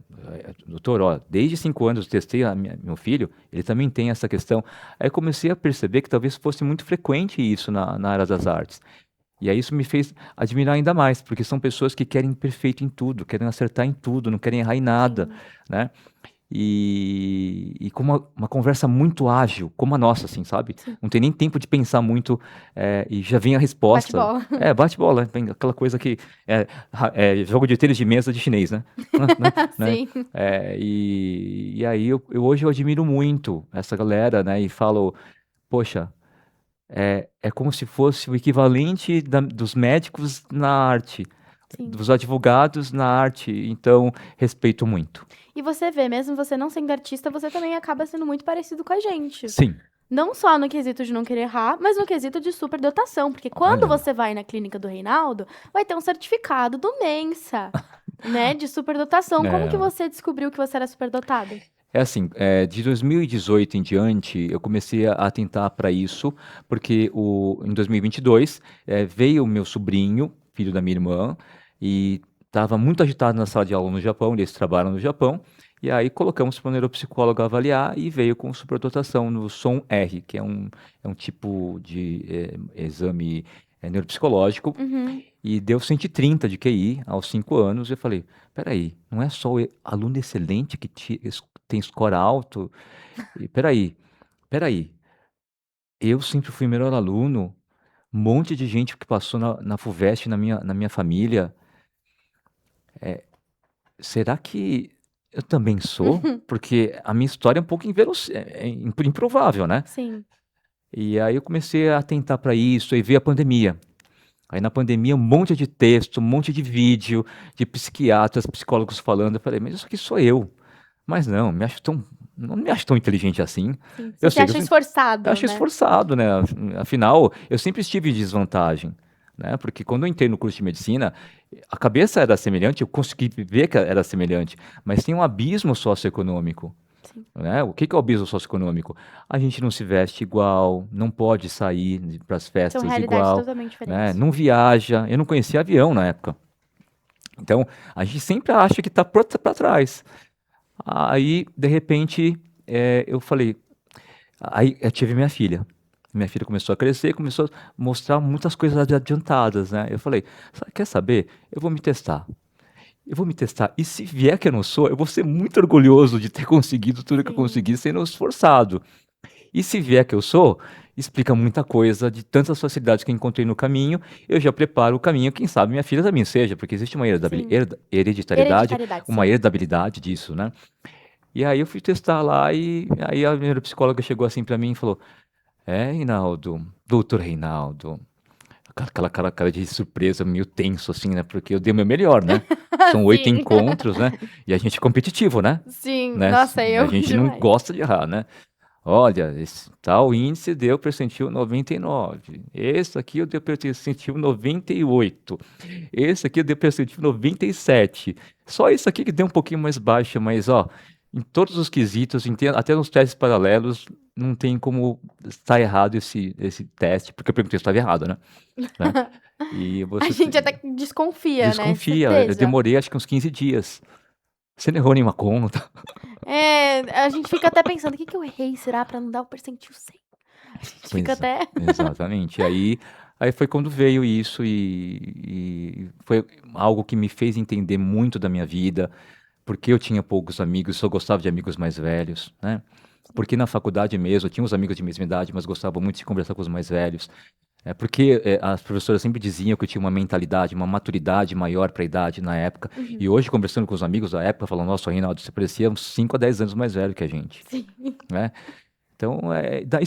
Speaker 2: doutor, ó, desde 5 anos eu testei meu filho, ele também tem essa questão. Aí eu comecei a perceber que talvez fosse muito frequente isso na área das artes. E aí isso me fez admirar ainda mais, porque são pessoas que querem perfeito em tudo, querem acertar em tudo, não querem errar em nada,
Speaker 1: Sim.
Speaker 2: né? E com uma conversa muito ágil, como a nossa, assim, sabe?
Speaker 1: Sim.
Speaker 2: Não tem nem tempo de pensar muito e já vem a resposta.
Speaker 1: Bate-bola.
Speaker 2: Bate bola, vem aquela coisa que é jogo de tênis de mesa de chinês, né? Né?
Speaker 1: Sim.
Speaker 2: E aí hoje eu admiro muito essa galera, né? E falo, poxa, é como se fosse o equivalente dos médicos na arte,
Speaker 1: Sim.
Speaker 2: dos advogados na arte, então respeito muito.
Speaker 1: E você vê, mesmo você não sendo artista, você também acaba sendo muito parecido com a gente.
Speaker 2: Sim,
Speaker 1: Não só no quesito de não querer errar, mas no quesito de superdotação. Porque quando
Speaker 2: olha,
Speaker 1: você vai na clínica do Reinaldo, vai ter um certificado do Mensa, né? De superdotação. Como que
Speaker 2: é,
Speaker 1: você descobriu que você era superdotado?
Speaker 2: é assim, de 2018 em diante, eu comecei a atentar para isso, porque em 2022 veio o meu sobrinho, filho da minha irmã, e estava muito agitado na sala de aula no Japão, eles trabalham no Japão, e aí colocamos para o neuropsicólogo avaliar e veio com superdotação no SOM-R, que é um tipo de exame neuropsicológico,
Speaker 1: Uhum.
Speaker 2: e deu 130 de QI aos 5 anos. Eu falei, peraí, não é só o aluno excelente que tem score alto? E peraí, eu sempre fui melhor aluno, um monte de gente que passou na FUVEST, na minha família, será que eu também sou? Porque a minha história é um pouco improvável, né?
Speaker 1: Sim.
Speaker 2: E aí eu comecei a atentar para isso, e veio a pandemia. Aí na pandemia, um monte de texto, um monte de vídeo de psiquiatras, psicólogos falando. Eu falei, mas isso aqui sou eu. Mas não me acho tão inteligente assim.
Speaker 1: Sim. Você
Speaker 2: Eu
Speaker 1: se
Speaker 2: sei que
Speaker 1: acha
Speaker 2: eu
Speaker 1: esforçado,
Speaker 2: acho
Speaker 1: né?
Speaker 2: esforçado, né? Afinal, eu sempre estive em desvantagem, né? Porque quando eu entrei no curso de medicina, a cabeça era semelhante, eu consegui ver que era semelhante, mas tem um abismo socioeconômico,
Speaker 1: Sim.
Speaker 2: né? O que que é o abismo socioeconômico? A gente não se veste igual, não pode sair para as
Speaker 1: São
Speaker 2: festas
Speaker 1: realidades
Speaker 2: igual,
Speaker 1: totalmente
Speaker 2: né?
Speaker 1: diferentes.
Speaker 2: Não viaja. Eu não conhecia avião na época. Então, a gente sempre acha que está para trás. Aí, de repente, eu falei. Aí eu tive minha filha. Minha filha começou a crescer, começou a mostrar muitas coisas adiantadas, né? Eu falei, quer saber? Eu vou me testar. Eu vou me testar. E se vier que eu não sou, eu vou ser muito orgulhoso de ter conseguido tudo que eu
Speaker 1: Sim.
Speaker 2: consegui sendo esforçado. E se vier que eu sou, explica muita coisa de tantas facilidades que eu encontrei no caminho. Eu já preparo o caminho, quem sabe minha filha também seja, porque existe uma
Speaker 1: Sim.
Speaker 2: hereditariedade,
Speaker 1: Hereditariedade,
Speaker 2: uma
Speaker 1: sim.
Speaker 2: herdabilidade disso, né? E aí eu fui testar lá e aí a minha psicóloga chegou assim pra mim e falou: Reinaldo, doutor Reinaldo. Aquela cara de surpresa, meio tenso, assim, né? Porque eu dei o meu melhor, né? São 8
Speaker 1: Sim.
Speaker 2: encontros, né? E a gente é competitivo, né?
Speaker 1: Sim.
Speaker 2: Né?
Speaker 1: Nossa,
Speaker 2: A
Speaker 1: eu
Speaker 2: gente não
Speaker 1: demais.
Speaker 2: gosta de errar, né? Olha, esse tal índice deu percentil 99. Esse aqui eu dei percentil 98. Esse aqui eu dei percentil 97. Só isso aqui que deu um pouquinho mais baixo, mas ó, em todos os quesitos, até nos testes paralelos, não tem como estar errado esse teste, porque eu perguntei se estava errado, né? E
Speaker 1: A
Speaker 2: você
Speaker 1: gente até desconfia, né?
Speaker 2: desconfia. Eu
Speaker 1: Certeza.
Speaker 2: demorei acho que uns 15 dias. Você não errou nenhuma conta.
Speaker 1: É, a gente fica até pensando, o que que eu errei, será, pra não dar o percentil 100? A gente fica
Speaker 2: Pois é,
Speaker 1: até...
Speaker 2: exatamente. Aí foi quando veio isso e foi algo que me fez entender muito da minha vida, porque eu tinha poucos amigos, só gostava de amigos mais velhos, né? Porque na faculdade mesmo, eu tinha uns amigos de mesma idade, mas gostava muito de conversar com os mais velhos. Porque as professoras sempre diziam que eu tinha uma mentalidade, uma maturidade maior para a idade na época. E
Speaker 1: Uhum.
Speaker 2: hoje, conversando com os amigos da época, falam, nossa, Reinaldo, você parecia uns 5 a 10 anos mais velho que a gente,
Speaker 1: Sim.
Speaker 2: né? Então, dá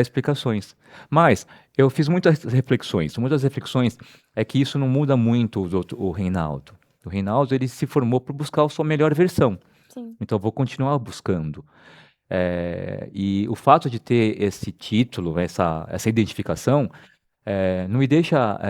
Speaker 2: explicações. Mas eu fiz muitas reflexões. Uma das reflexões é que isso não muda muito o Reinaldo. O Reinaldo, ele se formou para buscar a sua melhor versão.
Speaker 1: Sim.
Speaker 2: Então, eu vou continuar buscando. E o fato de ter esse título, essa identificação, não me deixa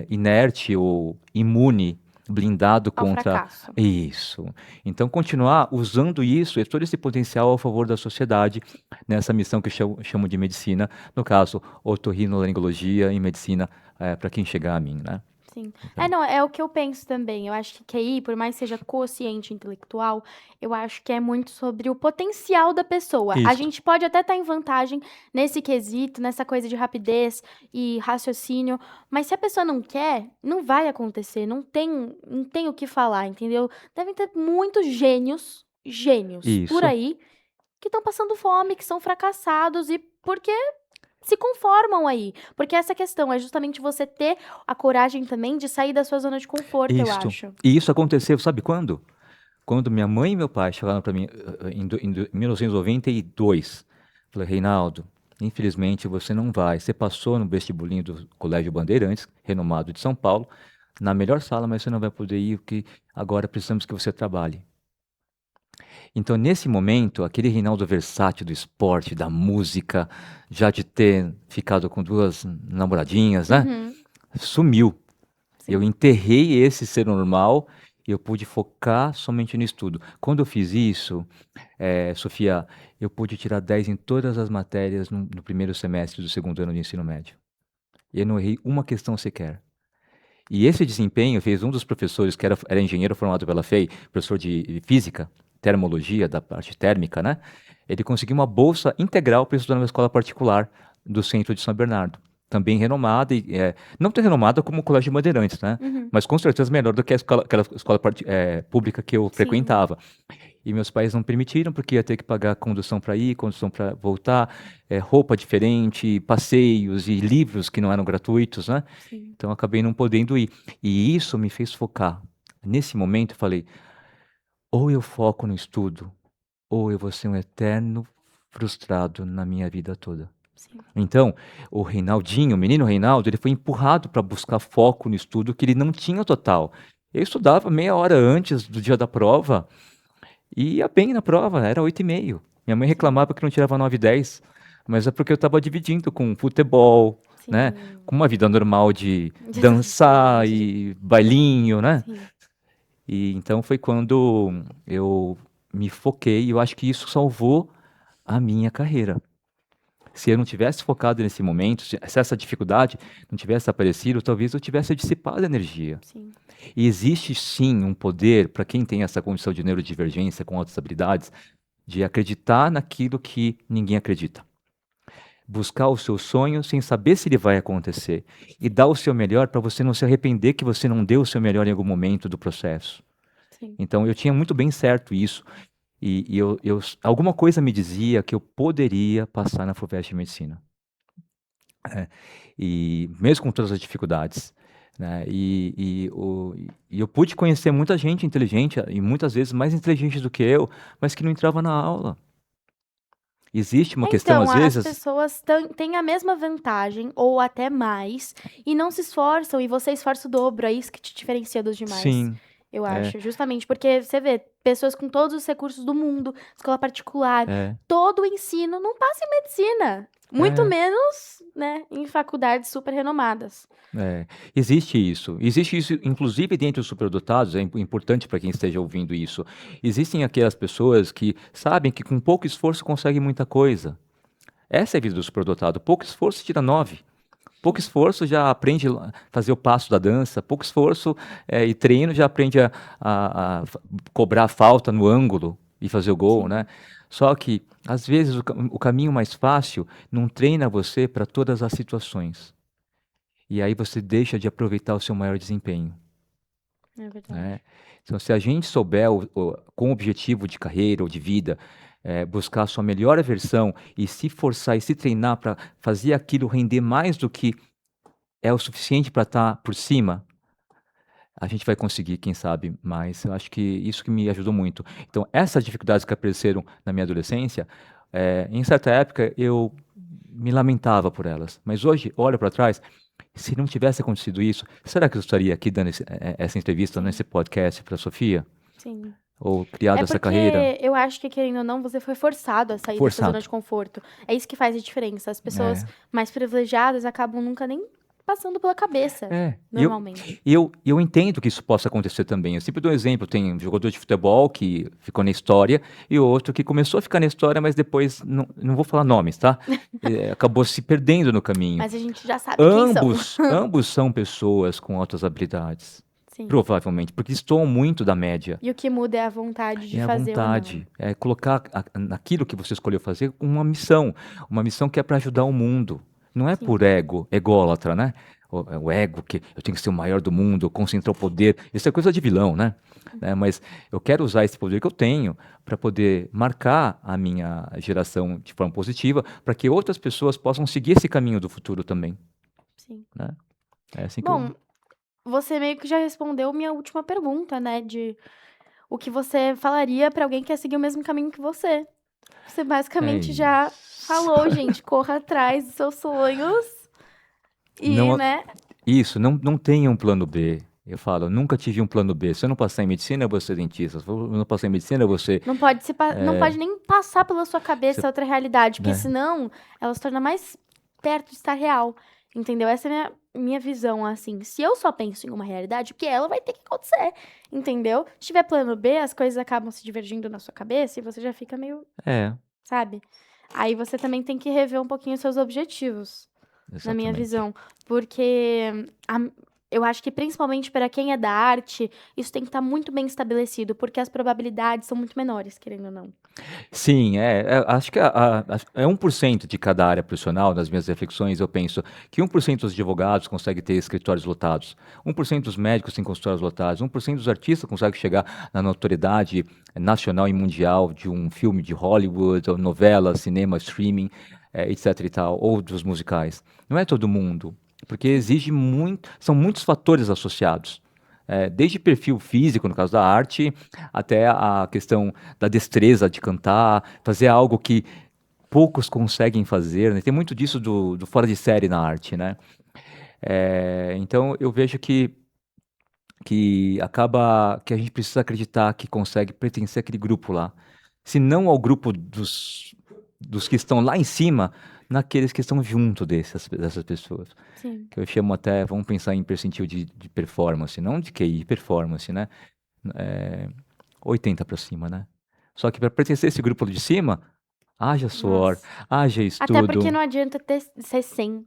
Speaker 2: inerte ou imune, blindado
Speaker 1: Ao
Speaker 2: contra
Speaker 1: fracasso.
Speaker 2: isso. Então, continuar usando isso, todo esse potencial a favor da sociedade, nessa missão que eu chamo de medicina, no caso, otorrinolaringologia e medicina, para quem chegar a mim, né?
Speaker 1: Sim.
Speaker 2: Então,
Speaker 1: Não, é o que eu penso também. Eu acho que QI, por mais que seja consciente intelectual, eu acho que é muito sobre o potencial da pessoa. A
Speaker 2: isso,
Speaker 1: gente pode até estar em vantagem nesse quesito, nessa coisa de rapidez e raciocínio, mas se a pessoa não quer, não vai acontecer. Não tem o que falar, entendeu? Devem ter muitos gênios por
Speaker 2: isso,
Speaker 1: aí que estão passando fome, que são fracassados e porque se conformam aí. Porque essa questão é justamente você ter a coragem também de sair da sua zona de conforto, eu
Speaker 2: isso.
Speaker 1: acho.
Speaker 2: E isso aconteceu, sabe quando? Quando minha mãe e meu pai chegaram para mim em 1992, falei, Reinaldo, infelizmente você não vai. Você passou no vestibulinho do Colégio Bandeirantes, renomado de São Paulo, na melhor sala, mas você não vai poder ir, porque agora precisamos que você trabalhe. Então, nesse momento, aquele Reinaldo versátil do esporte, da música, já de ter ficado com duas namoradinhas, né?
Speaker 1: Uhum,
Speaker 2: Sumiu. Eu
Speaker 1: sim.
Speaker 2: enterrei esse ser normal e eu pude focar somente no estudo. Quando eu fiz isso, Sofia, eu pude tirar 10 em todas as matérias no primeiro semestre do segundo ano de ensino médio. E eu não errei uma questão sequer. E esse desempenho fez um dos professores, que era engenheiro formado pela FEI, professor de física, termologia, da parte térmica, né? Ele conseguiu uma bolsa integral para estudar numa escola particular do centro de São Bernardo. Também renomada, não tão renomada como o Colégio de Bandeirantes, né?
Speaker 1: Uhum,
Speaker 2: Mas com certeza melhor do que aquela escola pública que eu
Speaker 1: sim.
Speaker 2: frequentava. E meus pais não permitiram, porque ia ter que pagar condução para ir, condução para voltar, roupa diferente, passeios e livros que não eram gratuitos, né?
Speaker 1: Sim.
Speaker 2: Então, eu acabei não podendo ir. E isso me fez focar. Nesse momento, eu falei: ou eu foco no estudo, ou eu vou ser um eterno frustrado na minha vida toda.
Speaker 1: Sim.
Speaker 2: Então, o Reinaldinho, o menino Reinaldo, ele foi empurrado para buscar foco no estudo que ele não tinha total. Eu estudava meia hora antes do dia da prova e ia bem na prova, era 8,5. Minha mãe
Speaker 1: Sim.
Speaker 2: reclamava que não tirava 9 e 10, mas é porque eu estava dividindo com futebol, né?
Speaker 1: Sim.
Speaker 2: Com uma vida normal de
Speaker 1: De
Speaker 2: dançar
Speaker 1: sociedade.
Speaker 2: e bailinho, né?
Speaker 1: Sim.
Speaker 2: E então foi quando eu me foquei e eu acho que isso salvou a minha carreira. Se eu não tivesse focado nesse momento, se essa dificuldade não tivesse aparecido, talvez eu tivesse dissipado a energia.
Speaker 1: Sim.
Speaker 2: E existe sim um poder para quem tem essa condição de neurodivergência com altas habilidades, de acreditar naquilo que ninguém acredita. Buscar o seu sonho sem saber se ele vai acontecer. E dar o seu melhor para você não se arrepender que você não deu o seu melhor em algum momento do processo.
Speaker 1: Sim.
Speaker 2: Então eu tinha muito bem certo isso. E alguma coisa me dizia que eu poderia passar na FUVEST de Medicina. E mesmo com todas as dificuldades. Né? E eu pude conhecer muita gente inteligente, e muitas vezes mais inteligente do que eu, mas que não entrava na aula. Existe uma questão,
Speaker 1: Então,
Speaker 2: às
Speaker 1: as
Speaker 2: vezes.
Speaker 1: pessoas têm a mesma vantagem, ou até mais, e não se esforçam, e você esforça o dobro, é isso que te diferencia dos demais,
Speaker 2: Sim,
Speaker 1: eu
Speaker 2: é,
Speaker 1: acho. Justamente porque você vê pessoas com todos os recursos do mundo, escola particular,
Speaker 2: é,
Speaker 1: todo o ensino, não passa em medicina. Muito
Speaker 2: é,
Speaker 1: menos, né, em faculdades super renomadas.
Speaker 2: é. Existe isso. Existe isso, inclusive, dentro dos superdotados, é importante para quem esteja ouvindo isso. Existem aquelas pessoas que sabem que com pouco esforço conseguem muita coisa. Essa é a vida do superdotado. Pouco esforço tira 9. Pouco
Speaker 1: Sim,
Speaker 2: esforço já aprende a fazer o passo da dança. Pouco esforço e treino já aprende a cobrar a falta no ângulo e fazer o gol, né?
Speaker 1: sim,
Speaker 2: Só que, às vezes, o caminho mais fácil não treina você para todas as situações. E aí você deixa de aproveitar o seu maior desempenho,
Speaker 1: é verdade.
Speaker 2: né? Então, se a gente souber, com o objetivo de carreira ou de vida, buscar a sua melhor versão e se forçar e se treinar para fazer aquilo render mais do que é o suficiente para estar por cima, a gente vai conseguir, quem sabe, mais. Eu acho que isso que me ajudou muito. Então, essas dificuldades que apareceram na minha adolescência, Em certa época, eu me lamentava por elas. Mas hoje, olho para trás, se não tivesse acontecido isso, será que eu estaria aqui dando essa entrevista,
Speaker 1: Sim,
Speaker 2: nesse podcast para a Sofia?
Speaker 1: sim.
Speaker 2: Ou
Speaker 1: É
Speaker 2: criado essa carreira?
Speaker 1: porque eu acho que, querendo ou não, você foi forçado a sair dessa zona
Speaker 2: Forçado.
Speaker 1: de conforto. É isso que faz a diferença. As pessoas
Speaker 2: É.
Speaker 1: mais privilegiadas acabam nunca nem passando pela cabeça,
Speaker 2: É,
Speaker 1: normalmente.
Speaker 2: eu entendo que isso possa acontecer também. Eu sempre dou um exemplo: tem um jogador de futebol que ficou na história e outro que começou a ficar na história, mas depois, não vou falar nomes, tá? Acabou se perdendo no caminho.
Speaker 1: Mas a gente já sabe quem são.
Speaker 2: Ambos são pessoas com altas habilidades,
Speaker 1: Sim.
Speaker 2: provavelmente, porque estão muito da média.
Speaker 1: E o que muda é a vontade de
Speaker 2: É a
Speaker 1: fazer ou não.
Speaker 2: vontade, é colocar naquilo que você escolheu fazer uma missão que é para ajudar o mundo. Não é por
Speaker 1: Sim,
Speaker 2: ego, ególatra, né? O ego que eu tenho que ser o maior do mundo, concentrar o poder. Isso é coisa de vilão, né? Mas eu quero usar esse poder que eu tenho para poder marcar a minha geração de forma positiva, para que outras pessoas possam seguir esse caminho do futuro também,
Speaker 1: sim.
Speaker 2: né? É assim que eu.
Speaker 1: Bom, você meio que já respondeu minha última pergunta, né? De o que você falaria pra alguém que quer seguir o mesmo caminho que você. Você
Speaker 2: É
Speaker 1: basicamente já
Speaker 2: isso.
Speaker 1: falou, gente, corra atrás dos seus sonhos e,
Speaker 2: Não,
Speaker 1: né,
Speaker 2: isso, não tenha um plano B. Eu falo, eu nunca tive um plano B. Se eu não passar em medicina, eu vou ser dentista. Se eu não passar em medicina, eu vou ser.
Speaker 1: não pode nem passar pela sua
Speaker 2: Você-
Speaker 1: cabeça outra realidade, porque
Speaker 2: né?
Speaker 1: senão ela se torna mais perto de estar real. Entendeu? Essa é a minha visão, assim. Se eu só penso em uma realidade, o que ela vai ter que acontecer. Entendeu? Se tiver plano B, as coisas acabam se divergindo na sua cabeça e você já fica meio,
Speaker 2: É,
Speaker 1: sabe? Aí você também tem que rever um pouquinho os seus objetivos. Na minha
Speaker 2: exatamente.
Speaker 1: visão, porque eu acho que principalmente para quem é da arte, isso tem que estar muito bem estabelecido, porque as probabilidades são muito menores, querendo ou não.
Speaker 2: Sim, acho que é 1% de cada área profissional. Nas minhas reflexões, eu penso que 1% dos advogados consegue ter escritórios lotados, 1% dos médicos têm consultórios lotados, 1% dos artistas consegue chegar na notoriedade nacional e mundial de um filme de Hollywood, ou novela, cinema, streaming, etc e tal, ou dos musicais. Não é todo mundo, porque
Speaker 1: Sim,
Speaker 2: exige muito, são muitos fatores associados. Desde perfil físico, no caso da arte, até a questão da destreza de cantar, fazer algo que poucos conseguem fazer, né? Tem muito disso do fora de série na arte, né? Então eu vejo que acaba que a gente precisa acreditar que consegue pertencer àquele grupo lá. Se não ao grupo dos que estão lá em cima, naqueles que estão junto dessas pessoas.
Speaker 1: sim.
Speaker 2: Que eu chamo até, vamos pensar em percentil de performance, não de QI, performance, né? É, 80 para cima, né? Só que para pertencer a esse grupo de cima, haja suor,
Speaker 1: Nossa.
Speaker 2: haja
Speaker 1: Até porque
Speaker 2: estudo.
Speaker 1: não adianta ser 100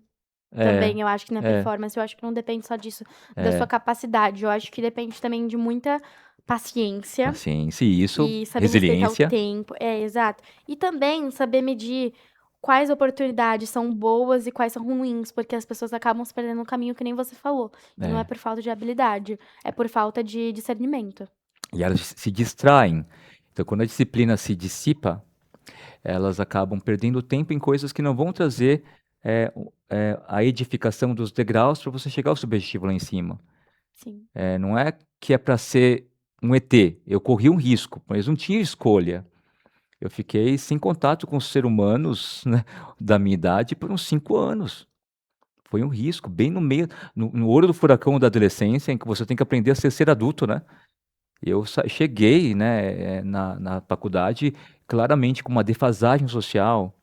Speaker 2: É,
Speaker 1: também, eu acho que na
Speaker 2: é,
Speaker 1: performance, eu acho que não depende só disso, da sua
Speaker 2: é.
Speaker 1: capacidade, eu acho que depende também de muita paciência
Speaker 2: Paciência, e isso,
Speaker 1: e saber respeitar o
Speaker 2: resiliência.
Speaker 1: tempo. É, exato. E também saber medir quais oportunidades são boas e quais são ruins, porque as pessoas acabam se perdendo no caminho que nem você falou. E não é
Speaker 2: É.
Speaker 1: por falta de habilidade, é por falta de discernimento.
Speaker 2: E elas se distraem. Então, quando a disciplina se dissipa, elas acabam perdendo tempo em coisas que não vão trazer a edificação dos degraus para você chegar ao seu objetivo lá em cima.
Speaker 1: Sim,
Speaker 2: Não é que é para ser um ET. Eu corri um risco, mas não tinha escolha. Eu fiquei sem contato com os seres humanos, né, da minha idade por uns 5 anos. Foi um risco, bem no meio, no olho do furacão da adolescência, em que você tem que aprender a ser adulto, né? Eu cheguei, né, na faculdade claramente com uma defasagem social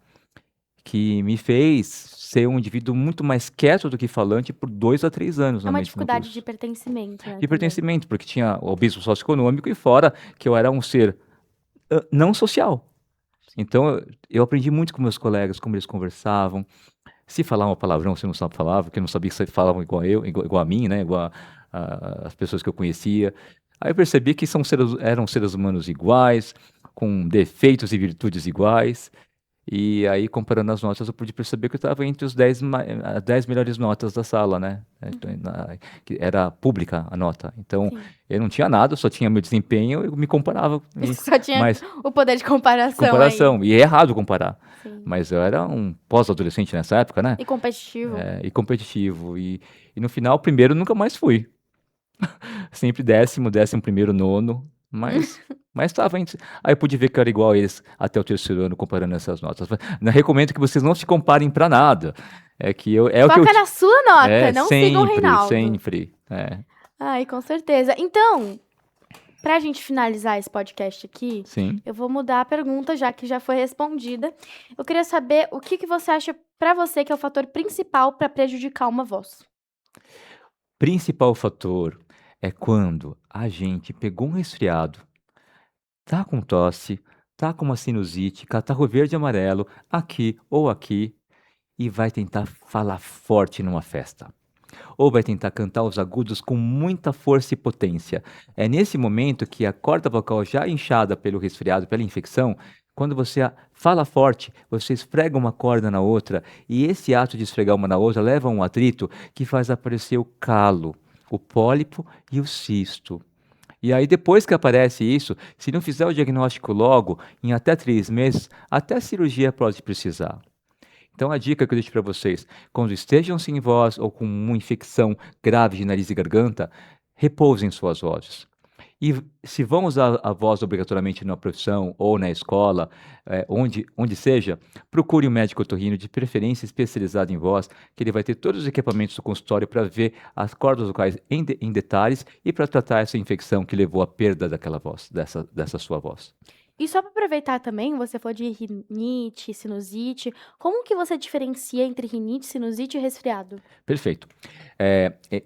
Speaker 2: que me fez ser um indivíduo muito mais quieto do que falante por 2 a 3 anos
Speaker 1: é uma
Speaker 2: normalmente no
Speaker 1: dificuldade de
Speaker 2: curso.
Speaker 1: pertencimento, né,
Speaker 2: De
Speaker 1: também.
Speaker 2: pertencimento, porque tinha o abismo socioeconômico e fora que eu era um ser não social. Então eu aprendi muito com meus colegas, como eles conversavam. Se falar uma palavrão, você não sabe falar, porque eu não sabia que vocês falavam igual igual a mim, né? Igual as pessoas que eu conhecia. Aí eu percebi que eram seres humanos iguais, com defeitos e virtudes iguais. E aí, comparando as notas, eu pude perceber que eu estava entre os 10 melhores notas da sala, né? Então,
Speaker 1: Uhum,
Speaker 2: que era pública a nota. Então,
Speaker 1: sim.
Speaker 2: eu não tinha nada, só tinha meu desempenho, eu me comparava.
Speaker 1: Só tinha
Speaker 2: Mas,
Speaker 1: o poder de
Speaker 2: de
Speaker 1: comparação aí.
Speaker 2: comparação, e é errado comparar.
Speaker 1: Sim.
Speaker 2: Mas eu era um pós-adolescente nessa época, né?
Speaker 1: E competitivo.
Speaker 2: E competitivo. E no final, primeiro nunca mais fui. Sempre décimo, 11º, nono. Mas estava. Aí eu pude ver que eu era igual a eles até o terceiro ano, comparando essas notas. Não recomendo que vocês não se comparem para nada. É que eu, é o que eu.
Speaker 1: Foca na sua nota,
Speaker 2: É,
Speaker 1: não siga o
Speaker 2: sempre,
Speaker 1: Reinaldo.
Speaker 2: sempre. É,
Speaker 1: Ai, com certeza. Então, pra gente finalizar esse podcast aqui,
Speaker 2: sim.
Speaker 1: eu vou mudar a pergunta, já que já foi respondida. Eu queria saber o que você acha pra você que é o fator principal pra prejudicar uma voz.
Speaker 2: Principal fator é quando a gente pegou um resfriado, tá com tosse, tá com uma sinusite, catarro verde e amarelo, aqui ou aqui, e vai tentar falar forte numa festa. Ou vai tentar cantar os agudos com muita força e potência. É nesse momento que a corda vocal já inchada pelo resfriado, pela infecção, quando você fala forte, você esfrega uma corda na outra, e esse ato de esfregar uma na outra leva a um atrito que faz aparecer o calo, o pólipo e o cisto. E aí, depois que aparece isso, se não fizer o diagnóstico logo, em até 3 meses, até a cirurgia pode precisar. Então, a dica que eu deixo para vocês, quando estejam sem voz ou com uma infecção grave de nariz e garganta, repousem suas vozes. E se vão usar a voz obrigatoriamente na profissão ou na escola, onde seja, procure um médico otorrino, de preferência especializado em voz, que ele vai ter todos os equipamentos do consultório para ver as cordas vocais em detalhes e para tratar essa infecção que levou à perda daquela voz, dessa sua voz.
Speaker 1: E só para aproveitar também, você falou de rinite, sinusite. Como que você diferencia entre rinite, sinusite e resfriado?
Speaker 2: Perfeito.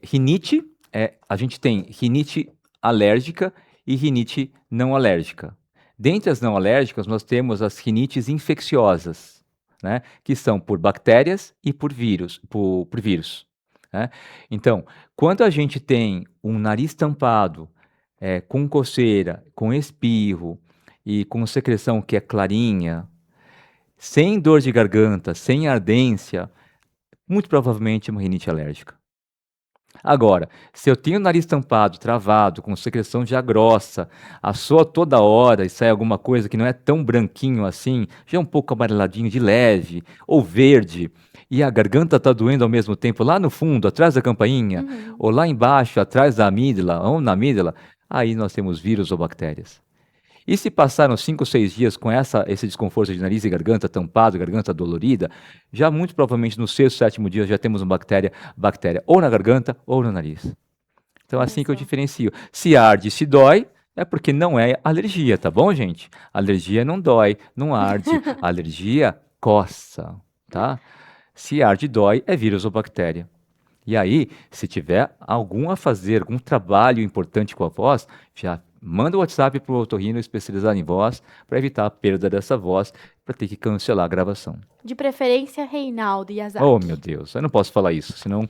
Speaker 2: Rinite, a gente tem rinite alérgica e rinite não alérgica. Dentre as não alérgicas, nós temos as rinites infecciosas, né, que são por bactérias e por vírus, né? Então, quando a gente tem um nariz tampado, com coceira, com espirro e com secreção que é clarinha, sem dor de garganta, sem ardência, muito provavelmente é uma rinite alérgica. Agora, se eu tenho o nariz tampado, travado, com secreção já grossa, assoa toda hora e sai alguma coisa que não é tão branquinho assim, já é um pouco amareladinho de leve, ou verde, e a garganta está doendo ao mesmo tempo lá no fundo, atrás da campainha,
Speaker 1: Uhum.
Speaker 2: ou lá embaixo, atrás da amígdala, ou na amígdala, aí nós temos vírus ou bactérias. E se passaram 5 ou 6 dias com esse desconforto de nariz e garganta tampado, garganta dolorida, já muito provavelmente no sexto, sétimo dia já temos uma bactéria ou na garganta ou no nariz. Então é
Speaker 1: Olha
Speaker 2: assim que eu
Speaker 1: só.
Speaker 2: diferencio. Se arde, se dói, é porque não é alergia, tá bom, gente? Alergia não dói, não arde. Alergia coça, tá? Se arde e dói, é vírus ou bactéria. E aí, se tiver algum a fazer, algum trabalho importante com a voz, já manda o WhatsApp para o otorrino especializado em voz para evitar a perda dessa voz, para ter que cancelar a gravação.
Speaker 1: De preferência, Reinaldo
Speaker 2: Oh, meu
Speaker 1: Yazaki.
Speaker 2: Deus, eu não posso falar isso, senão.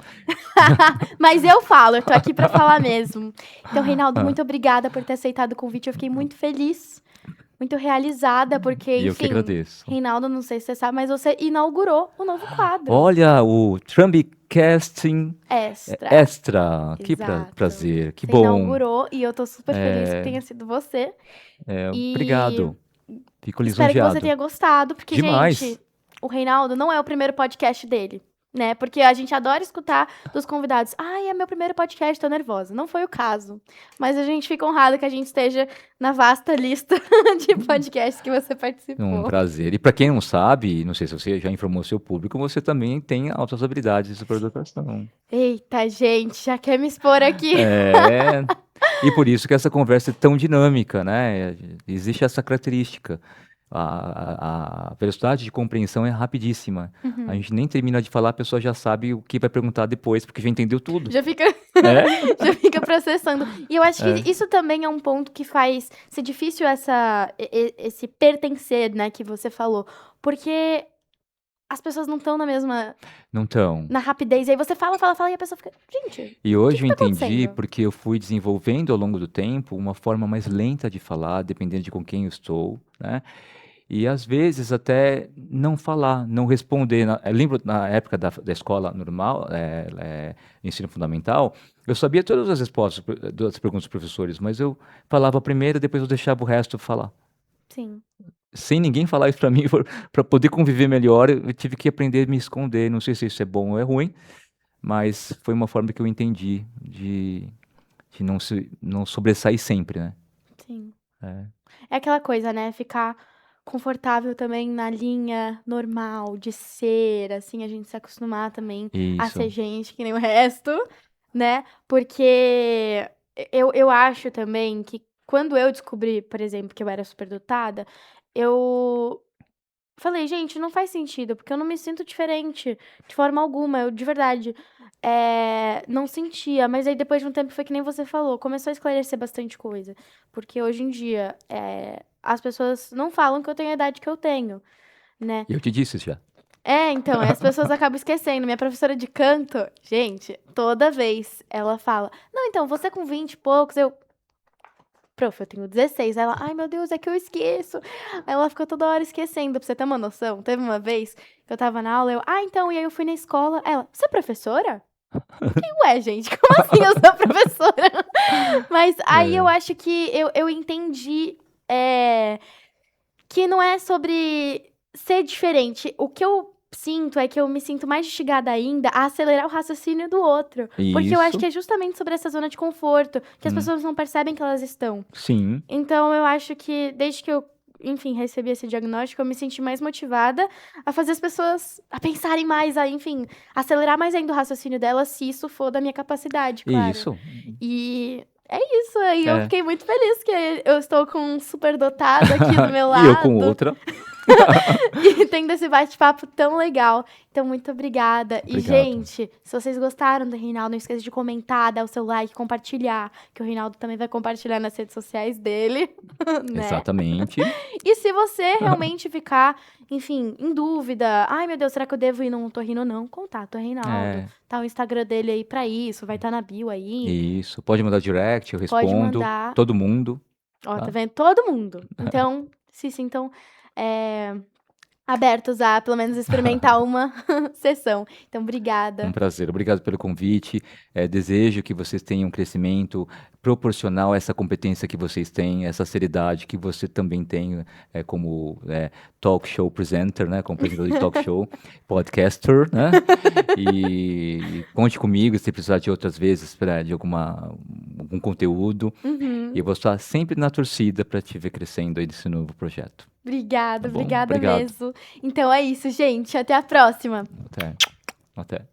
Speaker 1: Mas eu falo, eu tô aqui pra falar mesmo. Então, Reinaldo,
Speaker 2: Ah,
Speaker 1: muito obrigada por ter aceitado o convite. Eu fiquei muito feliz, muito realizada, porque,
Speaker 2: e eu que
Speaker 1: enfim,
Speaker 2: agradeço.
Speaker 1: Reinaldo, não sei se você sabe, mas você inaugurou o novo quadro.
Speaker 2: Olha, o Trumbcasting
Speaker 1: Extra.
Speaker 2: Extra. Que
Speaker 1: Exato.
Speaker 2: prazer, que
Speaker 1: Você
Speaker 2: bom.
Speaker 1: inaugurou e eu tô super feliz que
Speaker 2: É,
Speaker 1: tenha sido você. E
Speaker 2: obrigado, fico
Speaker 1: espero que você
Speaker 2: lisonjeado.
Speaker 1: tenha gostado, porque, gente,
Speaker 2: Demais.
Speaker 1: o Reinaldo não é o primeiro podcast dele, né? Porque a gente adora escutar dos convidados. Ai, é meu primeiro podcast, tô nervosa. Não foi o caso. Mas a gente fica honrado que a gente esteja na vasta lista de podcasts que você
Speaker 2: Um
Speaker 1: participou.
Speaker 2: prazer. E para quem não sabe, não sei se você já informou seu público, você também tem altas habilidades de superdotação.
Speaker 1: Eita, gente, já quer me expor aqui.
Speaker 2: É, e por isso que essa conversa é tão dinâmica, né? Existe essa característica. A velocidade de compreensão é rapidíssima. A
Speaker 1: Uhum.
Speaker 2: gente nem termina de falar, a pessoa já sabe o que vai perguntar depois, porque já entendeu tudo.
Speaker 1: Já fica,
Speaker 2: É?
Speaker 1: já fica processando. E eu acho
Speaker 2: É.
Speaker 1: que isso também é um ponto que faz ser difícil esse pertencer, né, que você falou. Porque as pessoas não estão na mesma,
Speaker 2: Não tão.
Speaker 1: na rapidez. E aí você fala, fala, fala, e a pessoa fica, gente,
Speaker 2: E
Speaker 1: o que
Speaker 2: hoje
Speaker 1: que
Speaker 2: eu
Speaker 1: tá
Speaker 2: entendi,
Speaker 1: acontecendo?
Speaker 2: porque eu fui desenvolvendo ao longo do tempo uma forma mais lenta de falar, dependendo de com quem eu estou, né? E às vezes até não falar, não responder. Eu lembro na época da escola normal, ensino fundamental, eu sabia todas as respostas das perguntas dos professores, mas eu falava primeiro, depois eu deixava o resto falar.
Speaker 1: Sim.
Speaker 2: Sem ninguém falar isso para mim, para poder conviver melhor, eu tive que aprender a me esconder. Não sei se isso é bom ou é ruim, mas foi uma forma que eu entendi de não sobressair sempre, né?
Speaker 1: Sim.
Speaker 2: É.
Speaker 1: É aquela coisa, né, ficar confortável também na linha normal de ser, assim, a gente se acostumar também a ser
Speaker 2: Isso.
Speaker 1: gente que nem o resto, né, porque eu acho também que quando eu descobri, por exemplo, que eu era superdotada, eu falei: "Gente, não faz sentido, porque eu não me sinto diferente de forma alguma", eu de verdade, não sentia, mas aí depois de um tempo foi que nem você falou, começou a esclarecer bastante coisa, porque hoje em dia, as pessoas não falam que eu tenho a idade que eu tenho, né.
Speaker 2: E eu te disse já.
Speaker 1: É, então, aí as pessoas acabam esquecendo. Minha professora de canto, gente, toda vez ela fala: "Não, então, você com 20 e poucos", eu: "Prof, eu tenho 16". Ela: "Ai, meu Deus, é que eu esqueço". Aí ela ficou toda hora esquecendo, pra você ter uma noção. Teve uma vez que eu estava na aula, eu: "Ah, então", e aí eu fui na escola, ela: "Você é professora?" Fiquei: "Ué, gente, como assim eu sou professora?" Mas aí eu
Speaker 2: É.
Speaker 1: acho que eu entendi, eh que não é sobre ser diferente. O que eu sinto é que eu me sinto mais instigada ainda a acelerar o raciocínio do outro, porque eu acho
Speaker 2: Isso.
Speaker 1: que é justamente sobre essa zona de conforto, que as
Speaker 2: Hum.
Speaker 1: pessoas não percebem que elas estão.
Speaker 2: Sim.
Speaker 1: Então eu acho que desde que eu, enfim, recebi esse diagnóstico, eu me senti mais motivada a fazer as pessoas a pensarem mais, a, enfim, acelerar mais ainda o raciocínio delas, se isso for da minha capacidade, claro.
Speaker 2: Isso.
Speaker 1: E é isso, aí eu
Speaker 2: É.
Speaker 1: fiquei muito feliz que eu estou com um superdotado aqui do meu
Speaker 2: E eu com
Speaker 1: lado.
Speaker 2: outra.
Speaker 1: E tendo esse bate-papo tão legal. Então, muito obrigada. E,
Speaker 2: Obrigado.
Speaker 1: gente, se vocês gostaram do Reinaldo, não esqueça de comentar, dar o seu like, compartilhar, que o Reinaldo também vai compartilhar nas redes sociais dele, né?
Speaker 2: Exatamente.
Speaker 1: E se você realmente ficar, enfim, em dúvida, ai meu Deus, será que eu devo ir no Otorrino ou não? Contata o Reinaldo.
Speaker 2: É.
Speaker 1: Tá o Instagram dele aí pra isso, vai estar na bio aí.
Speaker 2: Isso. Pode mandar direct, eu
Speaker 1: Pode
Speaker 2: respondo.
Speaker 1: mandar.
Speaker 2: Todo mundo,
Speaker 1: Ó, tá
Speaker 2: tá?
Speaker 1: vendo? Todo mundo. Então, se sintam. eh, Abertos a pelo menos experimentar uma sessão. Então
Speaker 2: Um
Speaker 1: obrigada.
Speaker 2: prazer, obrigado pelo convite. Desejo que vocês tenham um crescimento proporcional a essa competência que vocês têm, essa seriedade que você também tem, como talk show presenter, né? Como apresentador de talk show, podcaster, né? E conte comigo se precisar de outras vezes de algum conteúdo. E
Speaker 1: Uhum.
Speaker 2: eu vou estar sempre na torcida para te ver crescendo aí nesse novo projeto, tá
Speaker 1: Obrigada,
Speaker 2: bom?
Speaker 1: obrigada
Speaker 2: Obrigado.
Speaker 1: mesmo. Então é isso, gente, até a próxima.
Speaker 2: Até. Até.